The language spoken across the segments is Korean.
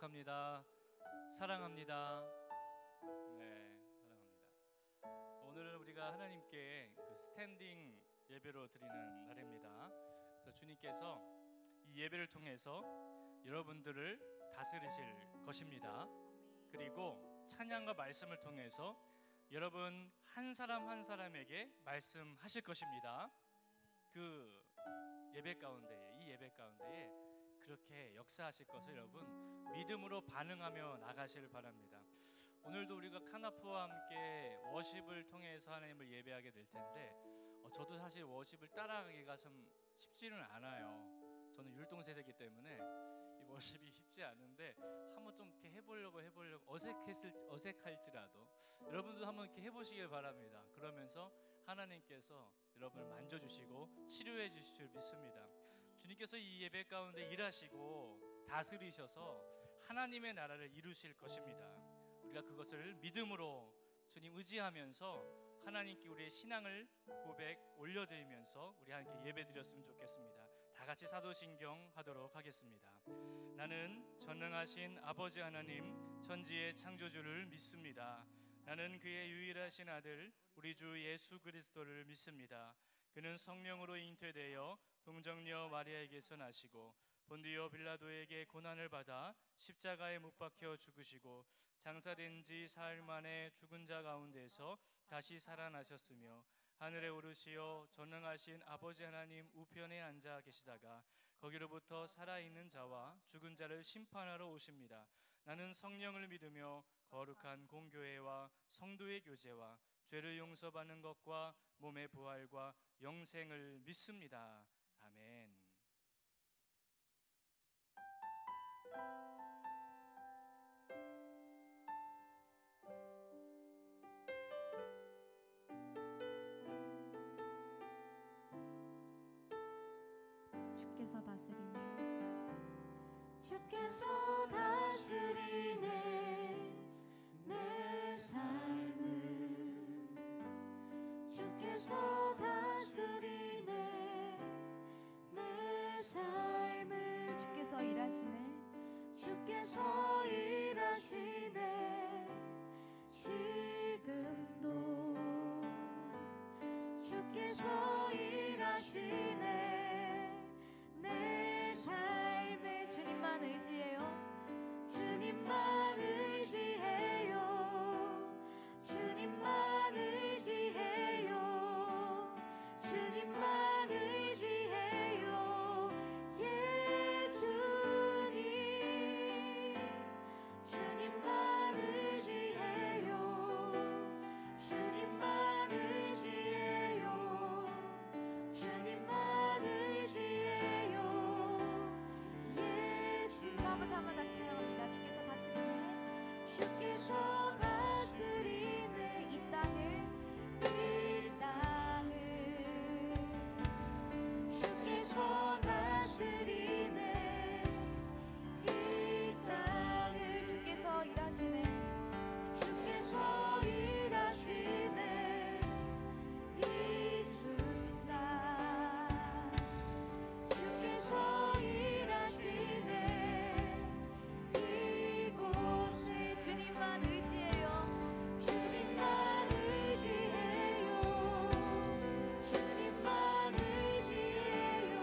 고백합니다. 사랑합니다. 네, 사랑합니다. 오늘 우리가 하나님께 스탠딩 예배로 드리는 날입니다. 그래서 주님께서 이 예배를 통해서 여러분들을 다스리실 것입니다. 그리고 찬양과 말씀을 통해서 여러분 한 사람 한 사람에게 말씀하실 것입니다. 그 예배 가운데에, 이 예배 가운데에 그렇게 역사하실 것을 여러분 믿음으로 반응하며 나가시길 바랍니다. 오늘도 우리가 카나프와 함께 워십을 통해서 하나님을 예배하게 될 텐데 저도 사실 워십을 따라가기가 좀 쉽지는 않아요. 저는 율동 세대이기 때문에 이 워십이 쉽지 않은데 한번 좀 이렇게 해보려고 어색할지라도 여러분도 한번 이렇게 해보시길 바랍니다. 그러면서 하나님께서 여러분을 만져주시고 치료해 주실 줄 믿습니다. 주님께서 이 예배 가운데 일하시고 다스리셔서 하나님의 나라를 이루실 것입니다. 우리가 그것을 믿음으로 주님 의지하면서 하나님께 우리의 신앙을 고백 올려드리면서 우리 함께 예배드렸으면 좋겠습니다. 다 같이 사도신경 하도록 하겠습니다. 나는 전능하신 아버지 하나님 천지의 창조주를 믿습니다. 나는 그의 유일하신 아들 우리 주 예수 그리스도를 믿습니다. 그는 성령으로 잉태되어 동정녀 마리아에게서 나시고 본디오 빌라도에게 고난을 받아 십자가에 못 박혀 죽으시고 장사된 지 사흘 만에 죽은 자 가운데서 다시 살아나셨으며 하늘에 오르시어 전능하신 아버지 하나님 우편에 앉아 계시다가 거기로부터 살아있는 자와 죽은 자를 심판하러 오십니다. 나는 성령을 믿으며 거룩한 공교회와 성도의 교제와 죄를 용서받는 것과 몸의 부활과 영생을 믿습니다. 아멘. 주께서 다스리네. 주께서 다스리네. 내 삶을 주께서 다스리네. 내 삶을 주께서 일하시네. 주께서 일하시네. 지금도 주께서 일하시네. 내 삶에 주님만 의지해요. 주님만 의지해요. 주님만 의지해요. 주님만 의지해요. 예 주님 주님만 의지해요. 주님만 의지해요. 주님만 의지해요. 예 주 처음부터 한번 다시 세워봅니다. 주께서 다스리네. 주께서 다스리네. 이 땅을 주께서 다스리네. 이 땅을 주께서 일하시네. 주께서 일하시네. 이 순간 주께서 일하시네. 이곳에 주님만 의지해요. 주님만 의지해요. 주님만 의지해요.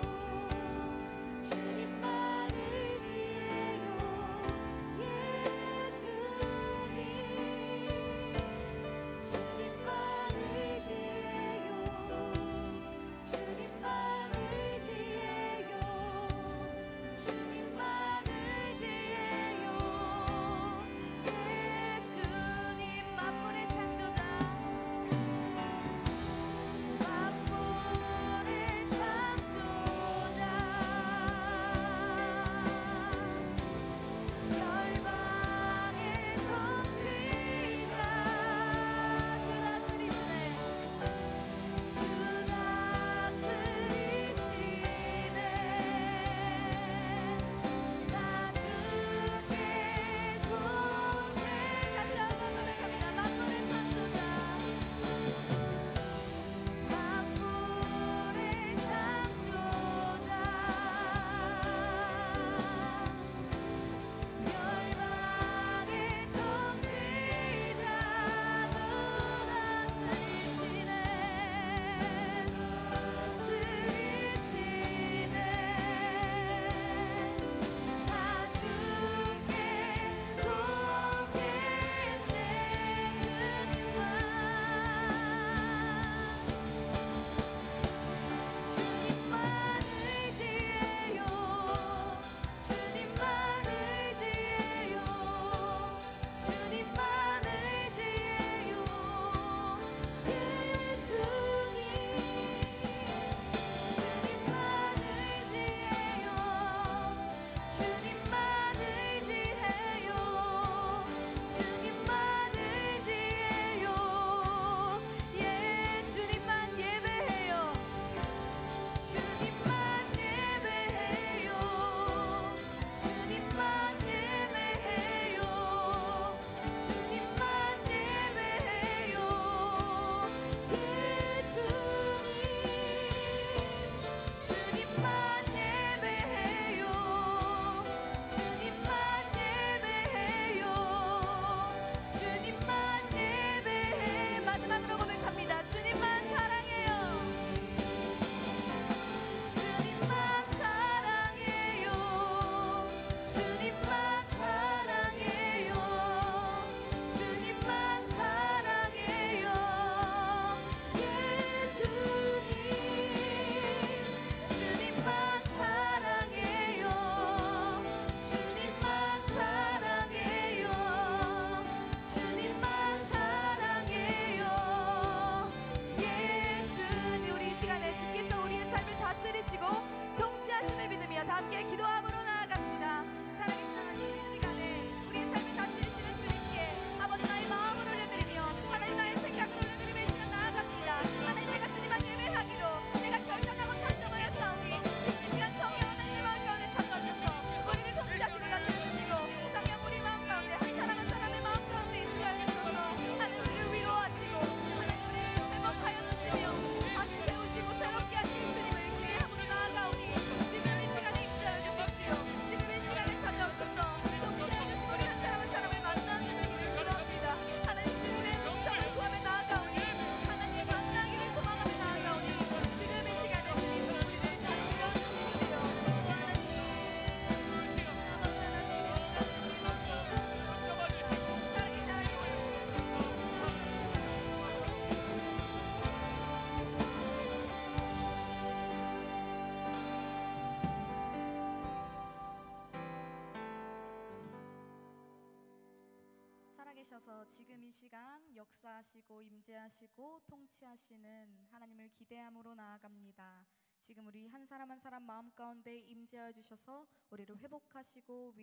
살아계셔서 지금 이 시간 역사하시고 임재하시고 통치하시는 하나님을 기대함으로 나아갑니다. 지금 우리 한 사람 한 사람 마음 가운데 임재하여 주셔서 우리를 회복하시고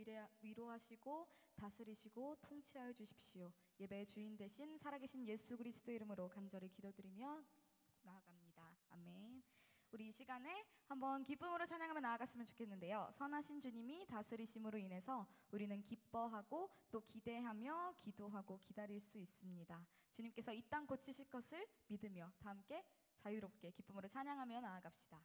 위로하시고 다스리시고 통치하여 주십시오. 예배의 주인 되신 살아계신 예수 그리스도 이름으로 간절히 기도드리며 나아갑니다. 아멘. 우리 이 시간에 한번 기쁨으로 찬양하며 나아갔으면 좋겠는데요. 선하신 주님이 다스리심으로 인해서 우리는 기뻐하고 또 기대하며 기도하고 기다릴 수 있습니다. 주님께서 이 땅 고치실 것을 믿으며 다 함께 자유롭게 기쁨으로 찬양하며 나아갑시다.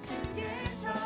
주께서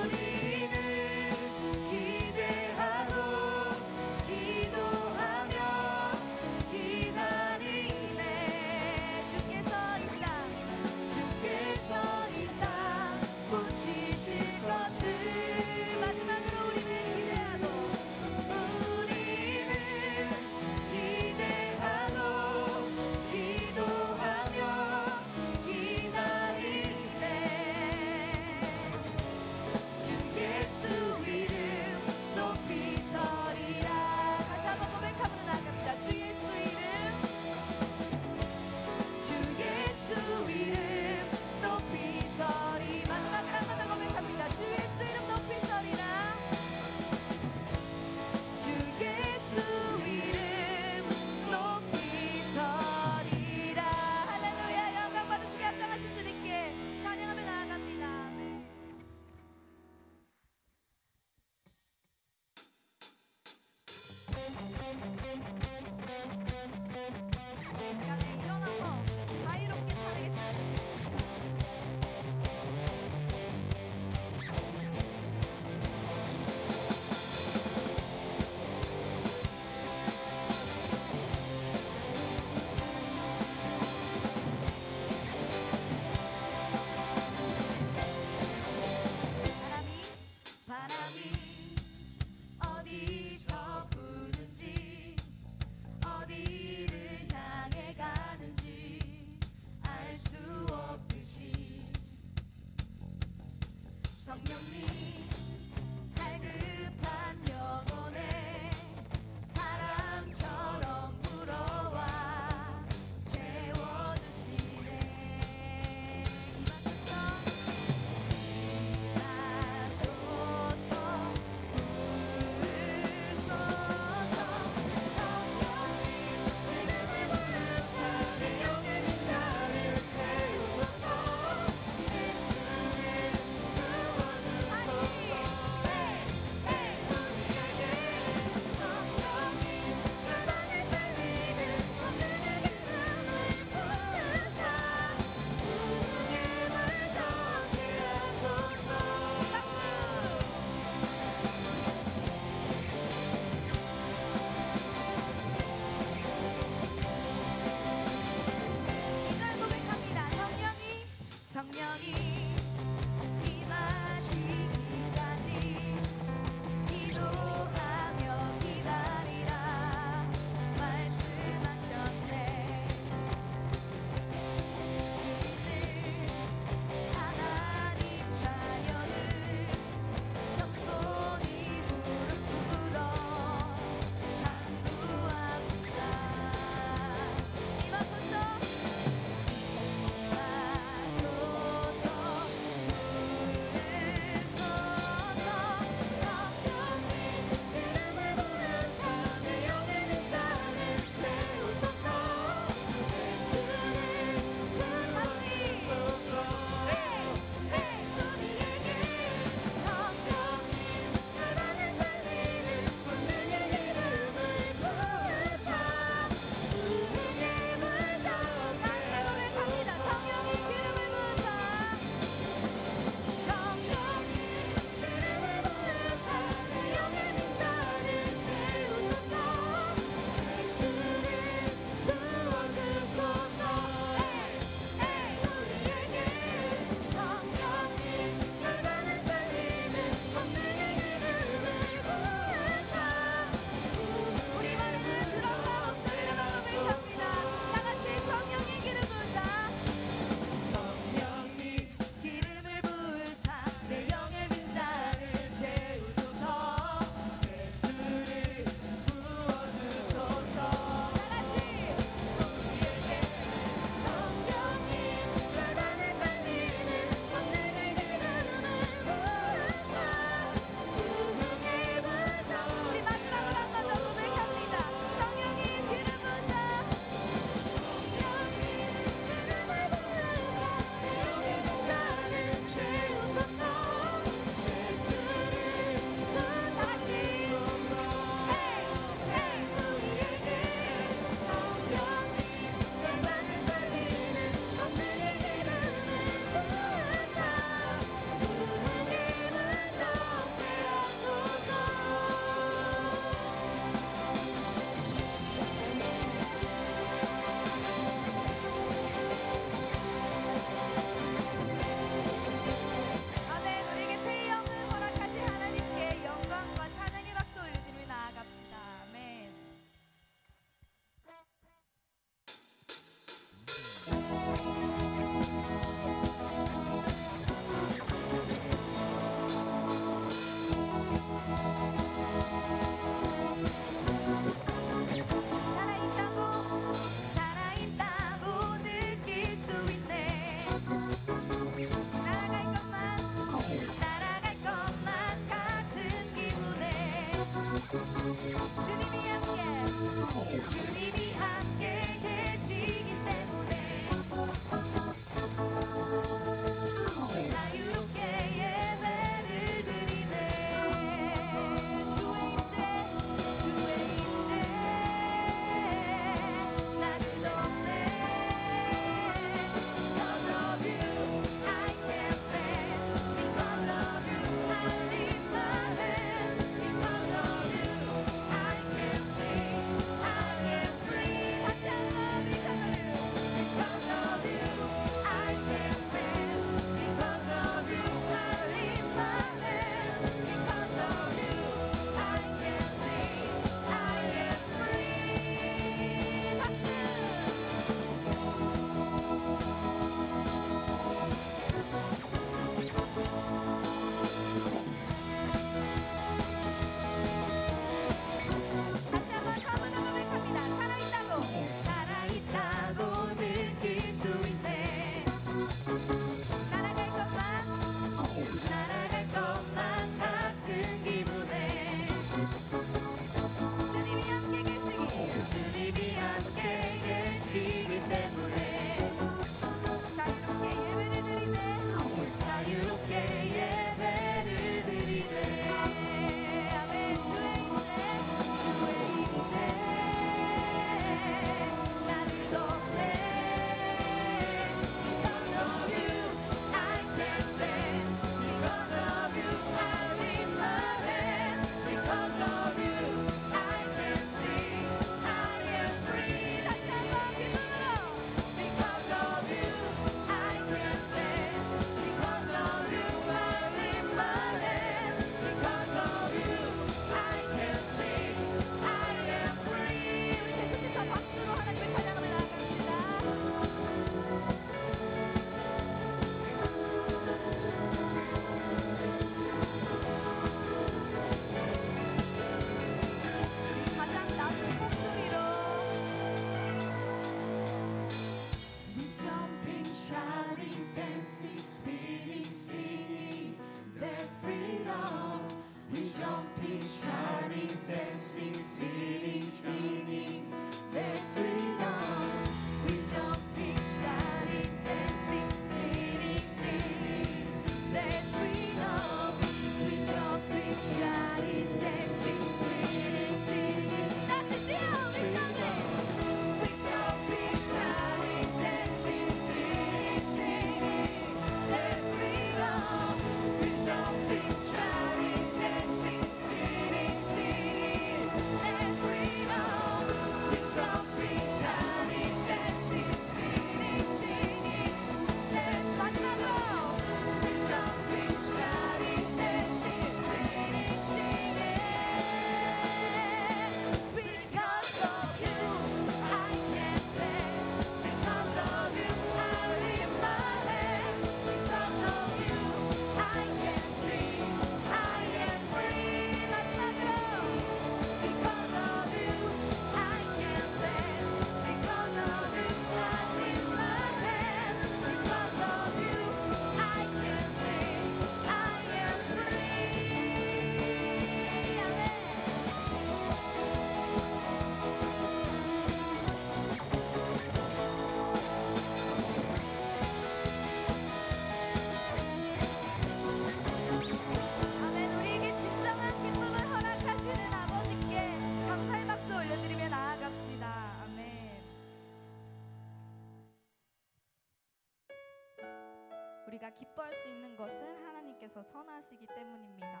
우리가 기뻐할 수 있는 것은 하나님께서 선하시기 때문입니다.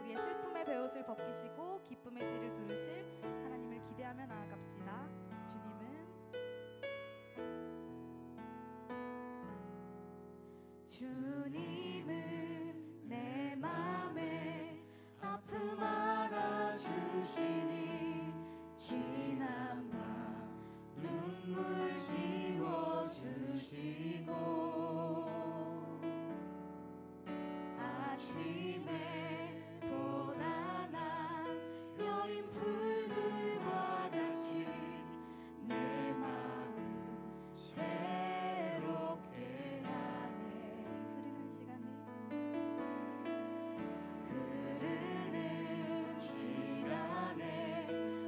우리의 슬픔의 베옷을 벗기시고 기쁨의 띠를 두르실 하나님을 기대하며 나아갑시다. 주님은 내 맘에 아픔 알아주시니 지난 밤 눈물 지워주시고 아침에 돋아난 여린 풀들과 같이 내 마음을 새롭게 하네. 흐르는 시간에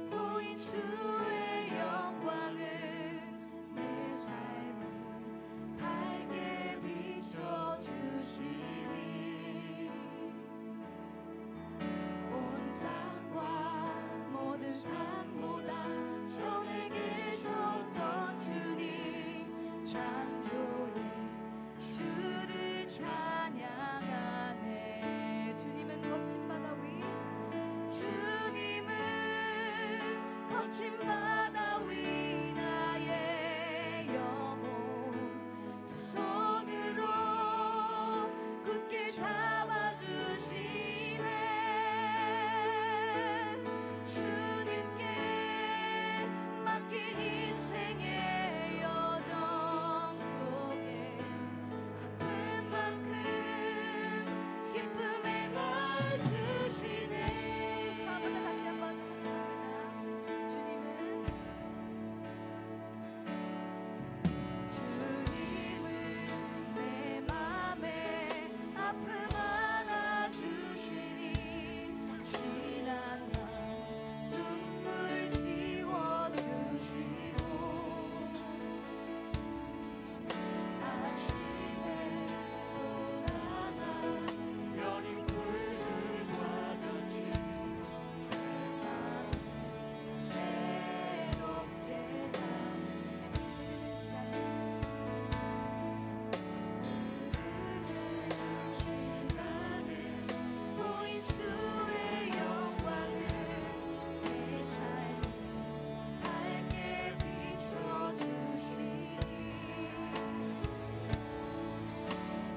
보인 주의 영광은 내 삶을 밝게 비춰주시니 온 땅과 모든 삶보다 전에 계셨던 주님 창조의 주를 찬양하네. 주님은 거친 바다 위 나의 영혼 두 손으로 굳게 잡아주시네. 주님께 맡긴 인생의 여정 속에 아픈 만큼 기쁨의 날 주시네. 처음부터 다시 한번 찬양합니다. 주님은 내 맘에 아픔 안아주시니 지난 날 눈물 지워주시고 아침에 돋아난 여린 풀들과 같이 내 맘을 새롭게 하네. 시간에 보인 주의 영광은 내 삶을 밝게 비춰주시니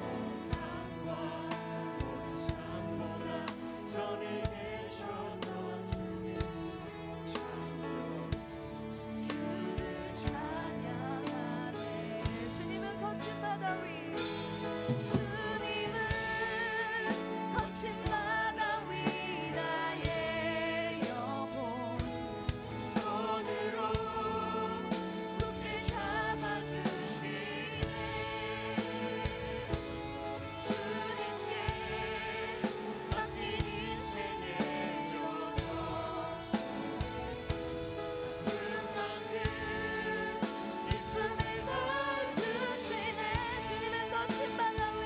온 땅과 모든 삶보다 전에 계셨던 주님 창조의 주를 찬양하네. 주님은 거친 바다 위 나의 영혼 두 손으로 굳게 잡아주시네. 주님께 맡긴 인생의 여정 속에 기쁨의 날 주시네. 주님은 거친 바다 위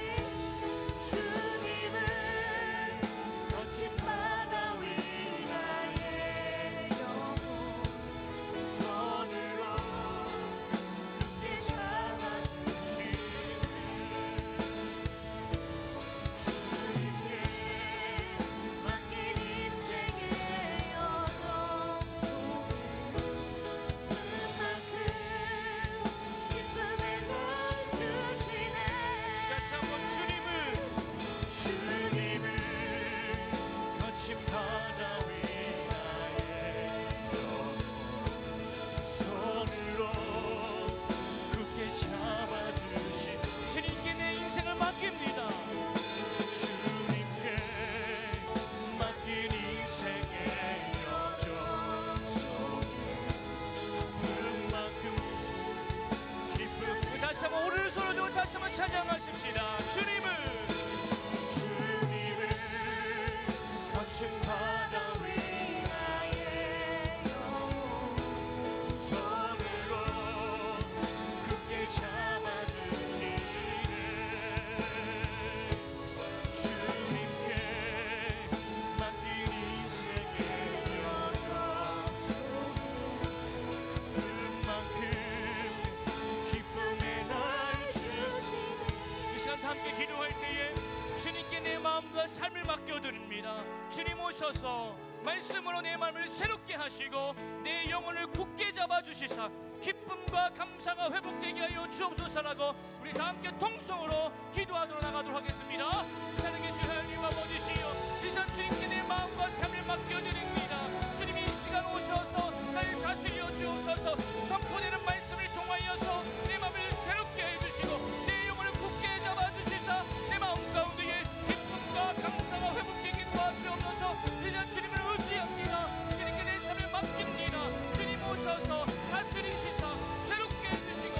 오셔서 말씀으로 내 마음을 새롭게 하시고 내 영혼을 굳게 잡아주시사 기쁨과 감사가 회복되게 하여 주옵소서라고 우리 다 함께 통성으로 기도하도록 나가도록 하겠습니다. 살아계신 하나님 아버지시여, 이 시간 주님께 내 마음과 삶을 맡겨드립니다. 주님이 이 시간 오셔서 나를 다스려 주옵소서. 선포되는 말씀을 통하여서 내 마음을 새롭게 해주시고 내 영혼을 굳게 잡아주시사 내 마음 가운데에 기쁨과 감사가 회복되게 도와주옵소서. 이제 주님을 의지합니다. 주님께 내 삶을 맡깁니다. 주님 오셔서 다스리시사 새롭게 해주시고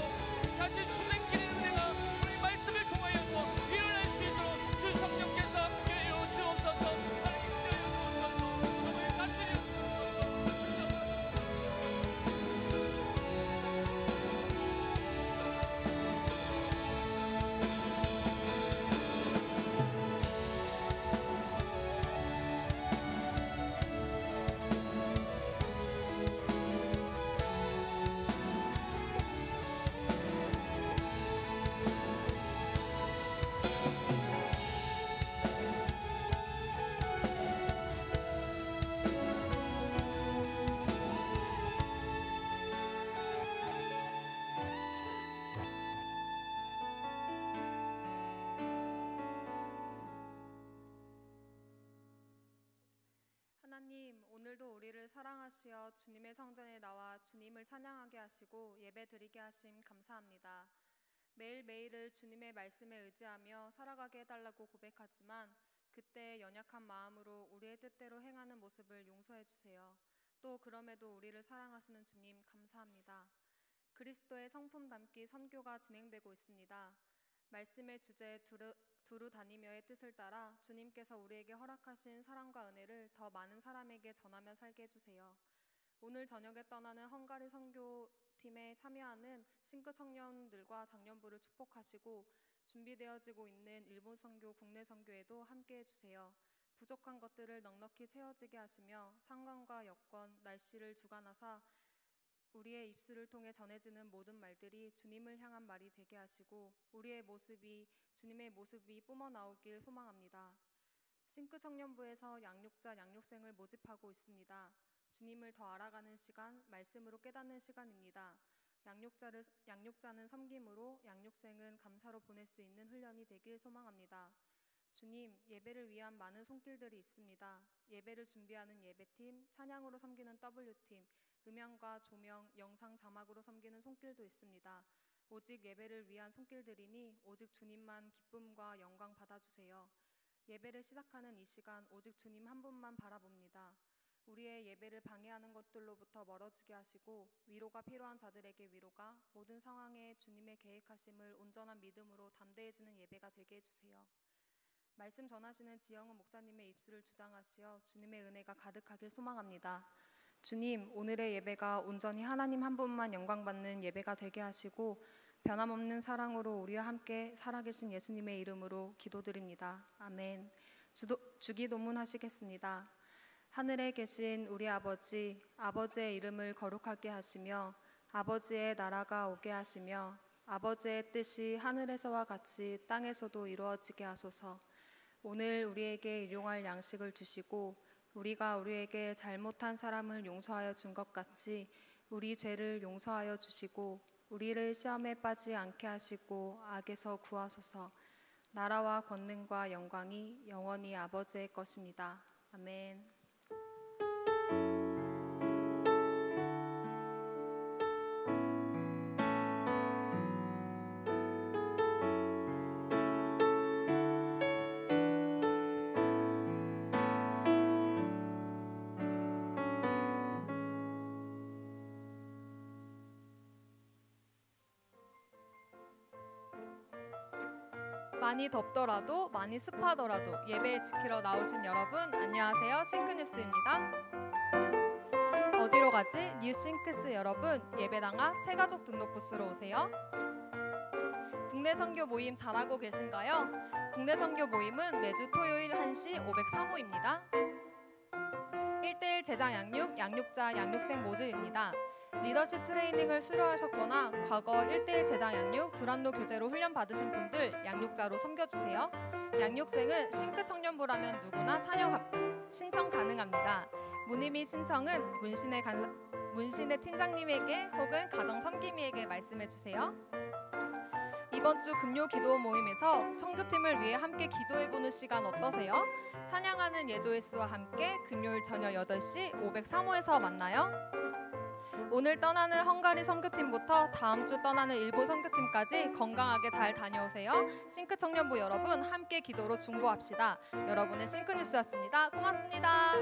다시 수생기는 은혜가 우리 말씀을 통하여서 일어날 수 있도록 주 성령께서 함께하여 주옵소서. 하나님 인도하여 주옵소서. 저를 다스려 주옵소서. 하나님, 오늘도 우리를 사랑하시어 주님의 성전에 나와 주님을 찬양하게 하시고 예배드리게 하심 감사합니다. 매일매일을 주님의 말씀에 의지하며 살아가게 해달라고 고백하지만 그때 연약한 마음으로 우리의 뜻대로 행하는 모습을 용서해 주세요. 또 그럼에도 우리를 사랑하시는 주님 감사합니다. 그리스도의 성품 담기 선교가 진행되고 있습니다. 말씀의 주제 두루 다니며의 뜻을 따라 주님께서 우리에게 허락하신 사랑과 은혜를 더 많은 사람에게 전하며 살게 해주세요. 오늘 저녁에 떠나는 헝가리 선교팀에 참여하는 싱크 청년들과 장년부를 축복하시고 준비되어지고 있는 일본 선교, 국내 선교에도 함께 해주세요. 부족한 것들을 넉넉히 채워지게 하시며 상황과 여건, 날씨를 주관하사 우리의 입술을 통해 전해지는 모든 말들이 주님을 향한 말이 되게 하시고 우리의 모습이 주님의 모습이 뿜어나오길 소망합니다. 싱크 청년부에서 양육자, 양육생을 모집하고 있습니다. 주님을 더 알아가는 시간, 말씀으로 깨닫는 시간입니다. 양육자는 섬김으로, 양육생은 감사로 보낼 수 있는 훈련이 되길 소망합니다. 주님, 예배를 위한 많은 손길들이 있습니다. 예배를 준비하는 예배팀, 찬양으로 섬기는 W팀, 음향과 조명, 영상 자막으로 섬기는 손길도 있습니다. 오직 예배를 위한 손길들이니 오직 주님만 기쁨과 영광 받아주세요. 예배를 시작하는 이 시간 오직 주님 한 분만 바라봅니다. 우리의 예배를 방해하는 것들로부터 멀어지게 하시고 위로가 필요한 자들에게 위로가, 모든 상황에 주님의 계획하심을 온전한 믿음으로 담대해지는 예배가 되게 해주세요. 말씀 전하시는 지영은 목사님의 입술을 주장하시어 주님의 은혜가 가득하길 소망합니다. 주님, 오늘의 예배가 온전히 하나님 한 분만 영광받는 예배가 되게 하시고 변함없는 사랑으로 우리와 함께 살아계신 예수님의 이름으로 기도드립니다. 아멘. 주기도문 하시겠습니다. 하늘에 계신 우리 아버지, 아버지의 이름을 거룩하게 하시며 아버지의 나라가 오게 하시며 아버지의 뜻이 하늘에서와 같이 땅에서도 이루어지게 하소서. 오늘 우리에게 일용할 양식을 주시고 우리가 우리에게 잘못한 사람을 용서하여 준 것 같이 우리 죄를 용서하여 주시고 우리를 시험에 빠지지 않게 하시고 악에서 구하소서. 나라와 권능과 영광이 영원히 아버지의 것입니다. 아멘. 많이 덥더라도 많이 습하더라도 예배를 지키러 나오신 여러분 안녕하세요. 싱크뉴스입니다. 어디로 가지? 뉴싱크스 여러분, 예배당 앞 새가족 등록 부스로 오세요. 국내 선교 모임 잘하고 계신가요? 국내 선교 모임은 매주 토요일 1시 503호입니다. 1대1 제장 양육, 양육자, 양육생 모집입니다. 리더십 트레이닝을 수료하셨거나 과거 1대1 제장 양육, 두란노 교재로 훈련 받으신 분들 양육자로 섬겨주세요. 양육생은 싱크 청년부라면 누구나 신청 가능합니다. 문의 및 신청은 문신의 팀장님에게 혹은 가정 섬김이에게 말씀해 주세요. 이번 주 금요 기도 모임에서 청교팀을 위해 함께 기도해보는 시간 어떠세요? 찬양하는 예조예스와 함께 금요일 저녁 8시 503호에서 만나요. 오늘 떠나는 헝가리 선교팀부터 다음 주 떠나는 일본 선교팀까지 건강하게 잘 다녀오세요. 싱크 청년부 여러분, 함께 기도로 중보합시다. 여러분의 싱크 뉴스였습니다. 고맙습니다.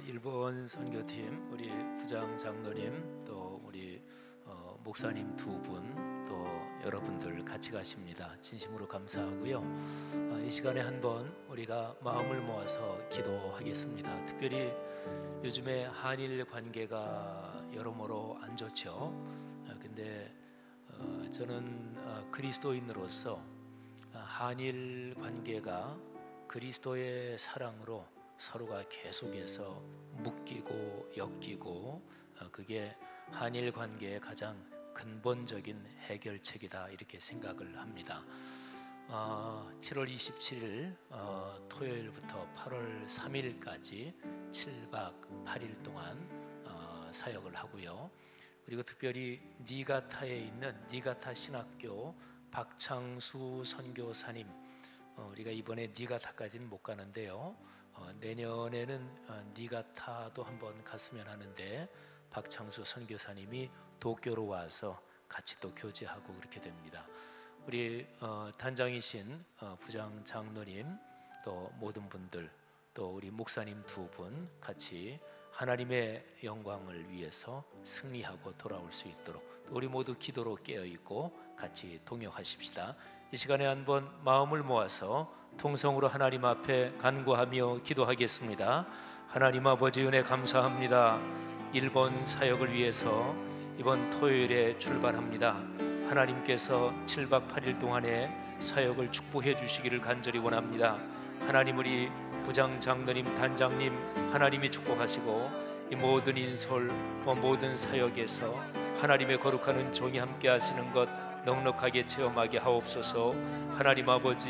일본 선교팀 우리 부장 장로님 또 우리 목사님 두 분 또 여러분들 같이 가십니다. 진심으로 감사하고요. 이 시간에 한번 우리가 마음을 모아서 기도하겠습니다. 특별히 요즘에 한일 관계가 여러모로 안 좋죠. 근데 저는 그리스도인으로서 한일 관계가 그리스도의 사랑으로 서로가 계속해서 묶이고 엮이고 그게 한일 관계의 가장 근본적인 해결책이다 이렇게 생각을 합니다. 7월 27일 토요일부터 8월 3일까지 7박 8일 동안 사역을 하고요. 그리고 특별히 니가타에 있는 니가타 신학교 박창수 선교사님, 우리가 이번에 니가타까지는 못 가는데요. 내년에는 니가타도 한번 갔으면 하는데 박창수 선교사님이 도쿄로 와서 같이 또 교제하고 그렇게 됩니다. 우리 단장이신 부장 장로님, 또 모든 분들, 또 우리 목사님 두 분 같이 하나님의 영광을 위해서 승리하고 돌아올 수 있도록 우리 모두 기도로 깨어있고 같이 동역하십시다. 이 시간에 한번 마음을 모아서 통성으로 하나님 앞에 간구하며 기도하겠습니다. 하나님 아버지, 은혜 감사합니다. 일본 사역을 위해서 이번 토요일에 출발합니다. 하나님께서 7박 8일 동안의 사역을 축복해 주시기를 간절히 원합니다. 하나님, 우리 부장 장로님, 단장님 하나님이 축복하시고 이 모든 인솔, 모든 사역에서 하나님의 거룩한 은총이 함께 하시는 것 넉넉하게 체험하게 하옵소서. 하나님 아버지,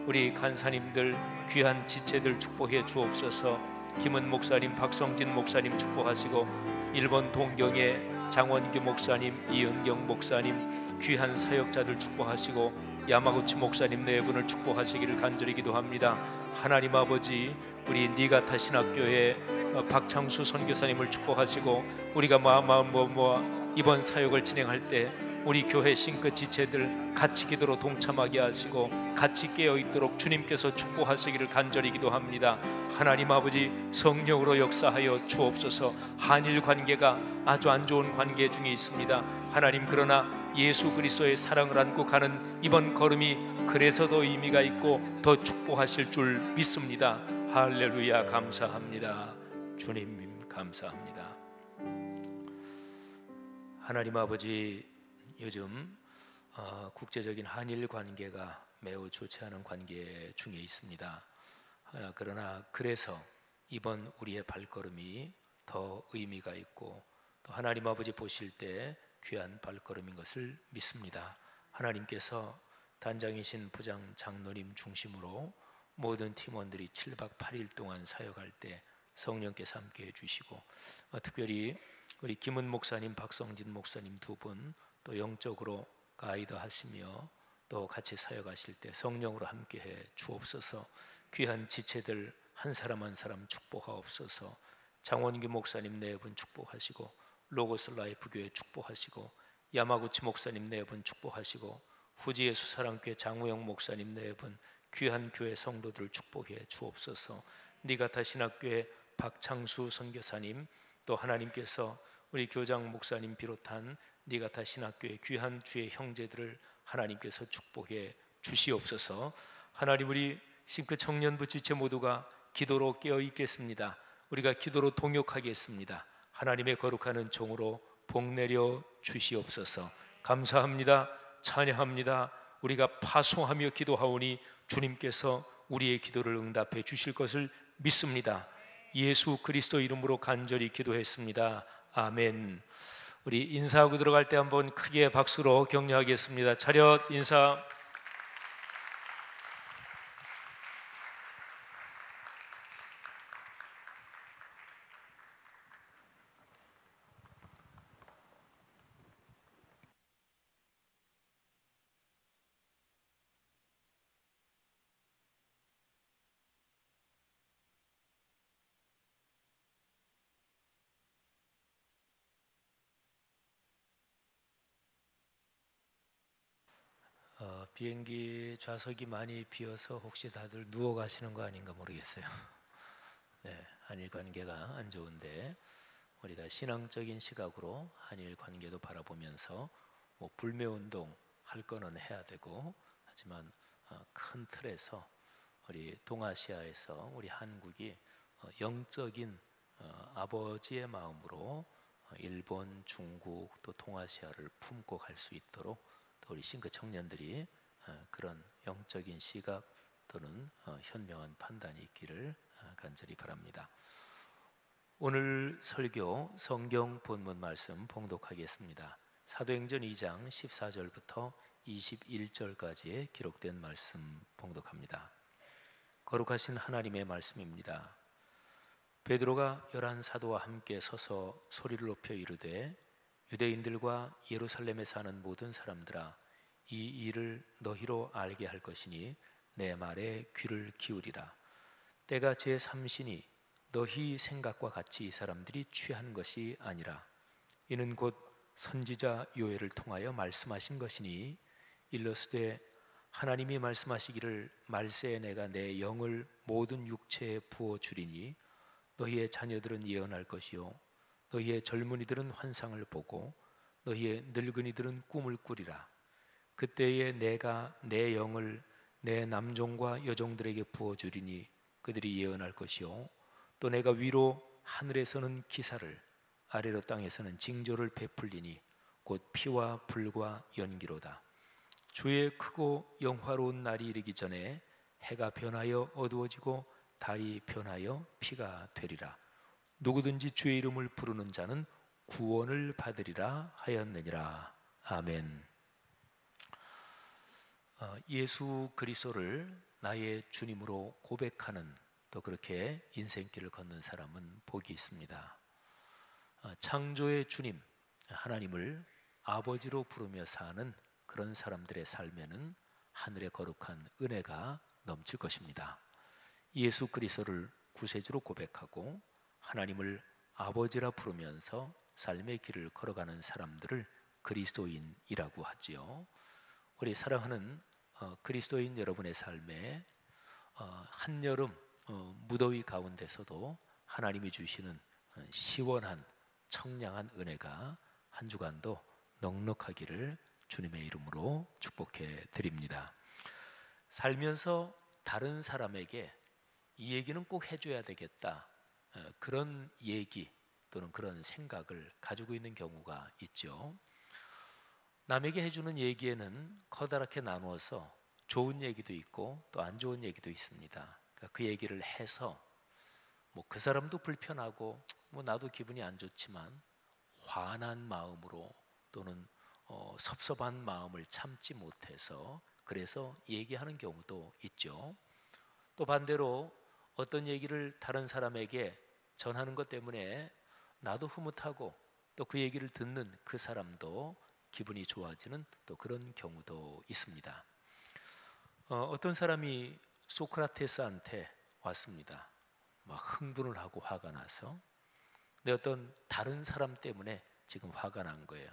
우리 간사님들, 귀한 지체들 축복해 주옵소서. 김은 목사님, 박성진 목사님 축복하시고 일본 동경의 장원규 목사님, 이은경 목사님, 귀한 사역자들 축복하시고 야마구치 목사님 네 분을 축복하시기를 간절히 기도합니다. 하나님 아버지, 우리 니가타 신학교의 박창수 선교사님을 축복하시고 우리가 마음 모아 이번 사역을 진행할 때 우리 교회 싱크 지체들 같이 기도로 동참하게 하시고 같이 깨어있도록 주님께서 축복하시기를 간절히 기도합니다. 하나님 아버지, 성령으로 역사하여 주옵소서. 한일 관계가 아주 안 좋은 관계 중에 있습니다. 하나님, 그러나 예수 그리스도의 사랑을 안고 가는 이번 걸음이 그래서 더 의미가 있고 더 축복하실 줄 믿습니다. 할렐루야, 감사합니다. 주님 감사합니다. 하나님 아버지, 요즘 국제적인 한일 관계가 매우 좋지 않은 관계 중에 있습니다. 그러나 그래서 이번 우리의 발걸음이 더 의미가 있고 또 하나님 아버지 보실 때 귀한 발걸음인 것을 믿습니다. 하나님께서 단장이신 부장 장로님 중심으로 모든 팀원들이 7박 8일 동안 사역할 때 성령께서 함께 해주시고 특별히 우리 김은 목사님, 박성진 목사님 두 분 또 영적으로 가이드 하시며 또 같이 사역하실 때 성령으로 함께해 주옵소서. 귀한 지체들 한 사람 한 사람 축복하옵소서. 장원규 목사님 네 분 축복하시고 로고스 라이프 교회 축복하시고 야마구치 목사님 네 분 축복하시고 후지 예수 사랑교회 장우영 목사님 네 분 귀한 교회 성도들을 축복해 주옵소서. 니가타 신학교회 박창수 선교사님, 또 하나님께서 우리 교장 목사님 비롯한 니가타 신학교의 귀한 주의 형제들을 하나님께서 축복해 주시옵소서. 하나님, 우리 싱크 청년부 지체 모두가 기도로 깨어 있겠습니다. 우리가 기도로 동역하겠습니다. 하나님의 거룩한 은총으로 복 내려 주시옵소서. 감사합니다. 찬양합니다. 우리가 파송하며 기도하오니 주님께서 우리의 기도를 응답해 주실 것을 믿습니다. 예수 그리스도 이름으로 간절히 기도했습니다. 아멘. 우리 인사하고 들어갈 때 한번 크게 박수로 격려하겠습니다. 차렷 인사. 비행기 좌석이 많이 비어서 혹시 다들 누워 가시는 거 아닌가 모르겠어요. 네, 한일 관계가 안 좋은데 우리가 신앙적인 시각으로 한일 관계도 바라보면서 불매 운동 할 거는 해야 되고, 하지만 큰 틀에서 우리 동아시아에서 우리 한국이 영적인 아버지의 마음으로 일본, 중국 또 동아시아를 품고 갈 수 있도록 또 우리 싱크 청년들이 그런 영적인 시각 또는 현명한 판단이 있기를 간절히 바랍니다. 오늘 설교 성경 본문 말씀 봉독하겠습니다. 사도행전 2장 14절부터 21절까지의 기록된 말씀 봉독합니다. 거룩하신 하나님의 말씀입니다. 베드로가 11 사도와 함께 서서 소리를 높여 이르되 유대인들과 예루살렘에 사는 모든 사람들아, 이 일을 너희로 알게 할 것이니 내 말에 귀를 기울이라. 때가 제3시니 너희 생각과 같이 이 사람들이 취한 것이 아니라 이는 곧 선지자 요엘을 통하여 말씀하신 것이니 일러스되 하나님이 말씀하시기를 말세에 내가 내 영을 모든 육체에 부어 주리니 너희의 자녀들은 예언할 것이요 너희의 젊은이들은 환상을 보고 너희의 늙은이들은 꿈을 꾸리라. 그때에 내가 내 영을 내 남종과 여종들에게 부어 주리니 그들이 예언할 것이요 또 내가 위로 하늘에서는 기사를 아래로 땅에서는 징조를 베풀리니 곧 피와 불과 연기로다. 주의 크고 영화로운 날이 이르기 전에 해가 변하여 어두워지고 달이 변하여 피가 되리라. 누구든지 주의 이름을 부르는 자는 구원을 받으리라 하였느니라. 아멘. 예수 그리스도를 나의 주님으로 고백하는 또 그렇게 인생길을 걷는 사람은 복이 있습니다. 창조의 주님 하나님을 아버지로 부르며 사는 그런 사람들의 삶에는 하늘의 거룩한 은혜가 넘칠 것입니다. 예수 그리스도를 구세주로 고백하고 하나님을 아버지라 부르면서 삶의 길을 걸어가는 사람들을 그리스도인이라고 하지요. 우리 사랑하는 그리스도인 여러분의 삶에 한여름 무더위 가운데서도 하나님이 주시는 시원한 청량한 은혜가 한 주간도 넉넉하기를 주님의 이름으로 축복해 드립니다. 살면서 다른 사람에게 이 얘기는 꼭 해줘야 되겠다, 그런 얘기 또는 그런 생각을 가지고 있는 경우가 있죠. 남에게 해주는 얘기에는 커다랗게 나누어서 좋은 얘기도 있고 또 안 좋은 얘기도 있습니다. 그 얘기를 해서 뭐 그 사람도 불편하고 뭐 나도 기분이 안 좋지만 화난 마음으로 또는 섭섭한 마음을 참지 못해서 그래서 얘기하는 경우도 있죠. 또 반대로 어떤 얘기를 다른 사람에게 전하는 것 때문에 나도 흐뭇하고 또 그 얘기를 듣는 그 사람도 기분이 좋아지는 또 그런 경우도 있습니다. 어떤 사람이 소크라테스한테 왔습니다. 막 흥분을 하고 화가 나서. 근데 어떤 다른 사람 때문에 지금 화가 난 거예요.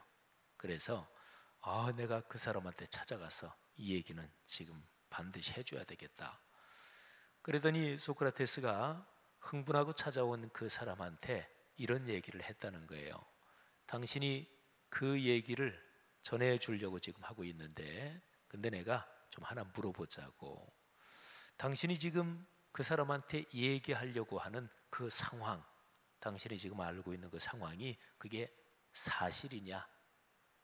그래서 내가 그 사람한테 찾아가서 이 얘기는 지금 반드시 해줘야 되겠다. 그러더니 소크라테스가 흥분하고 찾아온 그 사람한테 이런 얘기를 했다는 거예요. 당신이 그 얘기를 전해주려고 지금 하고 있는데 근데 내가 좀 하나 물어보자고. 당신이 지금 그 사람한테 얘기하려고 하는 그 상황, 당신이 지금 알고 있는 그 상황이 그게 사실이냐,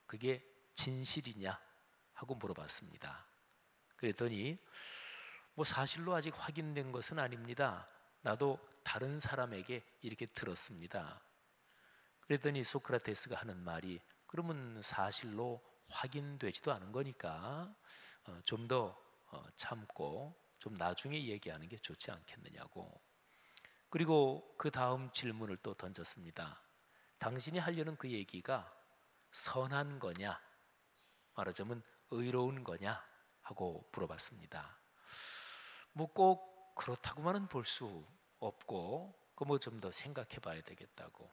그게 진실이냐 하고 물어봤습니다. 그랬더니 뭐 사실로 아직 확인된 것은 아닙니다. 나도 다른 사람에게 이렇게 들었습니다. 그랬더니 소크라테스가 하는 말이 그러면 사실로 확인되지도 않은 거니까 좀 더 참고 좀 나중에 얘기하는 게 좋지 않겠느냐고. 그리고 그 다음 질문을 또 던졌습니다. 당신이 하려는 그 얘기가 선한 거냐, 말하자면 의로운 거냐 하고 물어봤습니다. 뭐 꼭 그렇다고만은 볼 수 없고 그 뭐 좀 더 생각해 봐야 되겠다고.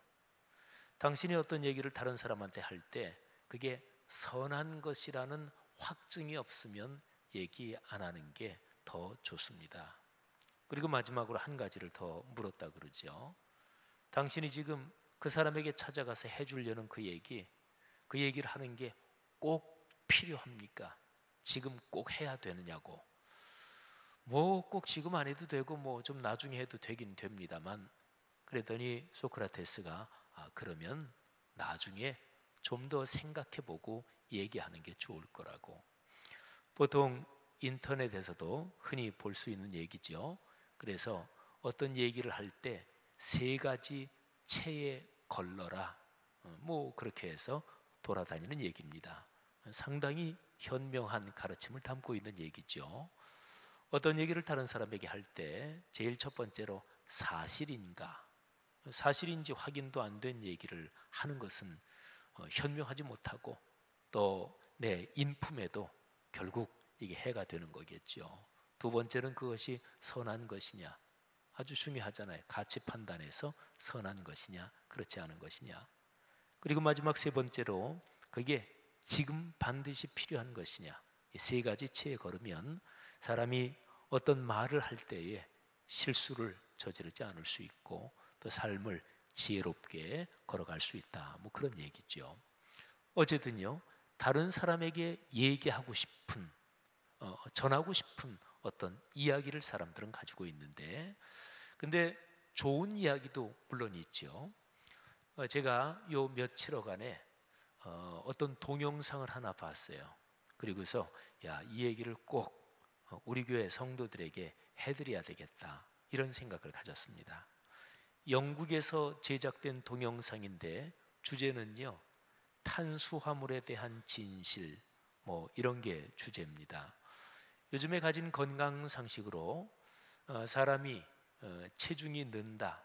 당신이 어떤 얘기를 다른 사람한테 할 때 그게 선한 것이라는 확증이 없으면 얘기 안 하는 게 더 좋습니다. 그리고 마지막으로 한 가지를 더 물었다 그러죠. 당신이 지금 그 사람에게 찾아가서 해주려는 그 얘기를 하는 게 꼭 필요합니까? 지금 꼭 해야 되느냐고. 뭐 꼭 지금 안 해도 되고 뭐 좀 나중에 해도 되긴 됩니다만. 그랬더니 소크라테스가 그러면 나중에 좀 더 생각해보고 얘기하는 게 좋을 거라고. 보통 인터넷에서도 흔히 볼 수 있는 얘기죠. 그래서 어떤 얘기를 할 때 3가지 체에 걸러라, 뭐 그렇게 해서 돌아다니는 얘기입니다. 상당히 현명한 가르침을 담고 있는 얘기죠. 어떤 얘기를 다른 사람에게 할 때 제일 첫 번째로 사실인가, 사실인지 확인도 안 된 얘기를 하는 것은 현명하지 못하고 또 내 인품에도 결국 이게 해가 되는 거겠죠. 두 번째는 그것이 선한 것이냐, 아주 중요하잖아요. 가치 판단에서 선한 것이냐 그렇지 않은 것이냐. 그리고 마지막 세 번째로 그게 지금 반드시 필요한 것이냐. 이 세 가지 체에 걸으면 사람이 어떤 말을 할 때에 실수를 저지르지 않을 수 있고 또 삶을 지혜롭게 걸어갈 수 있다. 뭐 그런 얘기죠. 어쨌든요, 다른 사람에게 얘기하고 싶은 전하고 싶은 어떤 이야기를 사람들은 가지고 있는데, 근데 좋은 이야기도 물론 있죠. 제가 요 며칠여간에 어떤 동영상을 하나 봤어요. 그리고서 이 얘기를 꼭 우리 교회 성도들에게 해드려야 되겠다, 이런 생각을 가졌습니다. 영국에서 제작된 동영상인데 주제는요, 탄수화물에 대한 진실, 뭐 이런 게 주제입니다. 요즘에 가진 건강 상식으로 사람이 체중이 는다,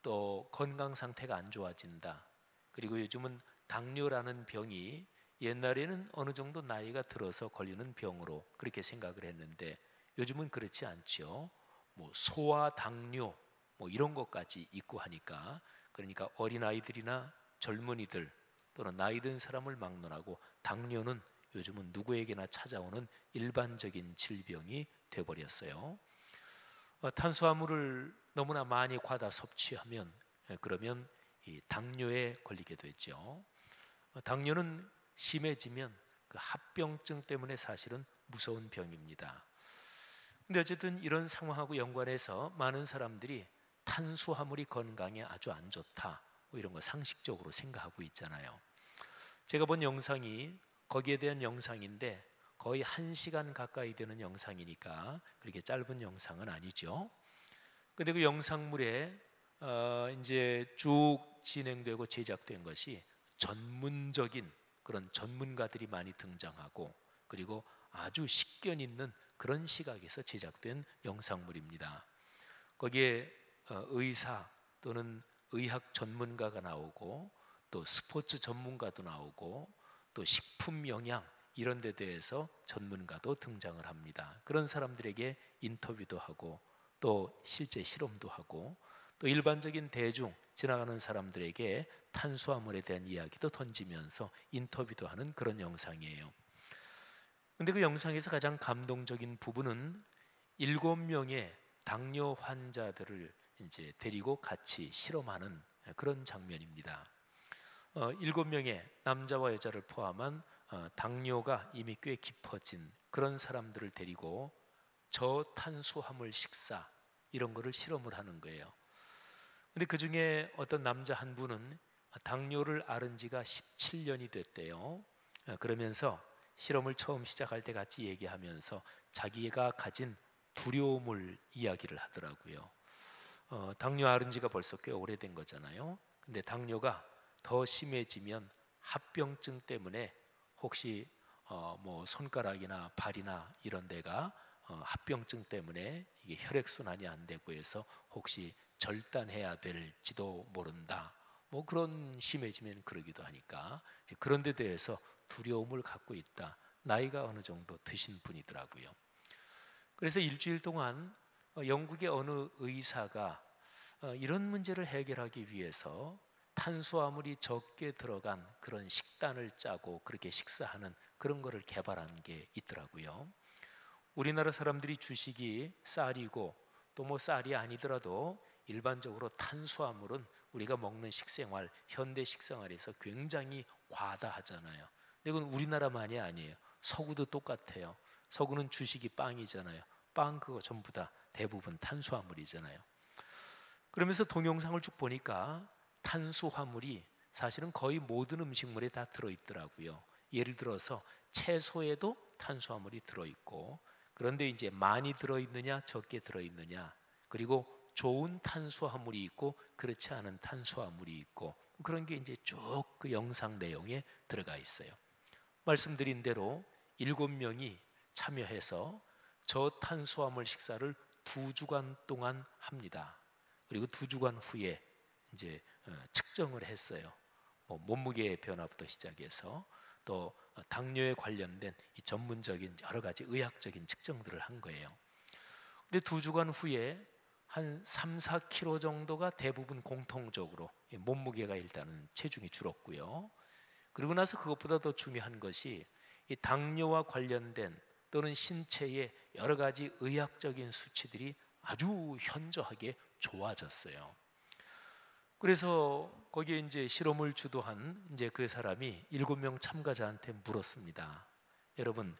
또 건강 상태가 안 좋아진다, 그리고 요즘은 당뇨라는 병이 옛날에는 어느 정도 나이가 들어서 걸리는 병으로 그렇게 생각을 했는데 요즘은 그렇지 않죠. 뭐 소아당뇨 뭐 이런 것까지 있고 하니까, 그러니까 어린아이들이나 젊은이들 또는 나이 든 사람을 막론하고 당뇨는 요즘은 누구에게나 찾아오는 일반적인 질병이 돼버렸어요. 탄수화물을 너무나 많이 과다 섭취하면 그러면 이 당뇨에 걸리게 되죠. 당뇨는 심해지면 그 합병증 때문에 사실은 무서운 병입니다. 근데 어쨌든 이런 상황하고 연관해서 많은 사람들이 탄수화물이 건강에 아주 안 좋다, 뭐 이런 거 상식적으로 생각하고 있잖아요. 제가 본 영상이 거기에 대한 영상인데 거의 1시간 가까이 되는 영상이니까 그렇게 짧은 영상은 아니죠. 근데 그 영상물에 이제 쭉 진행되고 제작된 것이 전문적인 그런 전문가들이 많이 등장하고, 그리고 아주 식견 있는 그런 시각에서 제작된 영상물입니다. 거기에 의사 또는 의학 전문가가 나오고 또 스포츠 전문가도 나오고 또 식품 영양 이런 데 대해서 전문가도 등장을 합니다. 그런 사람들에게 인터뷰도 하고 또 실제 실험도 하고 또 일반적인 대중 지나가는 사람들에게 탄수화물에 대한 이야기도 던지면서 인터뷰도 하는 그런 영상이에요. 근데 그 영상에서 가장 감동적인 부분은 7명의 당뇨 환자들을 이제 데리고 같이 실험하는 그런 장면입니다. 7명의 남자와 여자를 포함한 당뇨가 이미 꽤 깊어진 그런 사람들을 데리고 저탄수화물 식사 이런 거를 실험을 하는 거예요. 근데 그 중에 어떤 남자 한 분은 당뇨를 앓은 지가 17년이 됐대요. 그러면서 실험을 처음 시작할 때 같이 얘기하면서 자기가 가진 두려움을 이야기를 하더라고요. 당뇨 앓은 지가 벌써 꽤 오래된 거잖아요. 근데 당뇨가 더 심해지면 합병증 때문에 혹시 뭐 손가락이나 발이나 이런 데가 합병증 때문에 이게 혈액순환이 안 되고 해서 혹시 절단해야 될지도 모른다, 뭐 그런 심해지면 그러기도 하니까 그런 데 대해서 두려움을 갖고 있다. 나이가 어느 정도 드신 분이더라고요. 그래서 일주일 동안 영국의 어느 의사가 이런 문제를 해결하기 위해서 탄수화물이 적게 들어간 그런 식단을 짜고 그렇게 식사하는 그런 거를 개발한 게 있더라고요. 우리나라 사람들이 주식이 쌀이고 또 뭐 쌀이 아니더라도 일반적으로 탄수화물은 우리가 먹는 식생활, 현대 식생활에서 굉장히 과다하잖아요. 근데 이건 우리나라만이 아니에요. 서구도 똑같아요. 서구는 주식이 빵이잖아요. 빵 그거 전부 다 대부분 탄수화물이잖아요. 그러면서 동영상을 쭉 보니까 탄수화물이 사실은 거의 모든 음식물에 다 들어있더라고요. 예를 들어서 채소에도 탄수화물이 들어있고, 그런데 이제 많이 들어있느냐 적게 들어있느냐, 그리고 좋은 탄수화물이 있고 그렇지 않은 탄수화물이 있고, 그런 게 이제 쭉 그 영상 내용에 들어가 있어요. 말씀드린 대로 7명이 참여해서 저탄수화물 식사를 2주간 동안 합니다. 그리고 2주간 후에 이제 측정을 했어요. 뭐 몸무게 변화부터 시작해서 또 당뇨에 관련된 이 전문적인 여러 가지 의학적인 측정들을 한 거예요. 근데 2주간 후에 한 3, 4kg 정도가 대부분 공통적으로 몸무게가 일단은 체중이 줄었고요. 그리고 나서 그것보다 더 중요한 것이 이 당뇨와 관련된 또는 신체의 여러 가지 의학적인 수치들이 아주 현저하게 좋아졌어요. 그래서 거기에 이제 실험을 주도한 이제 그 사람이 7명 참가자한테 물었습니다. 여러분,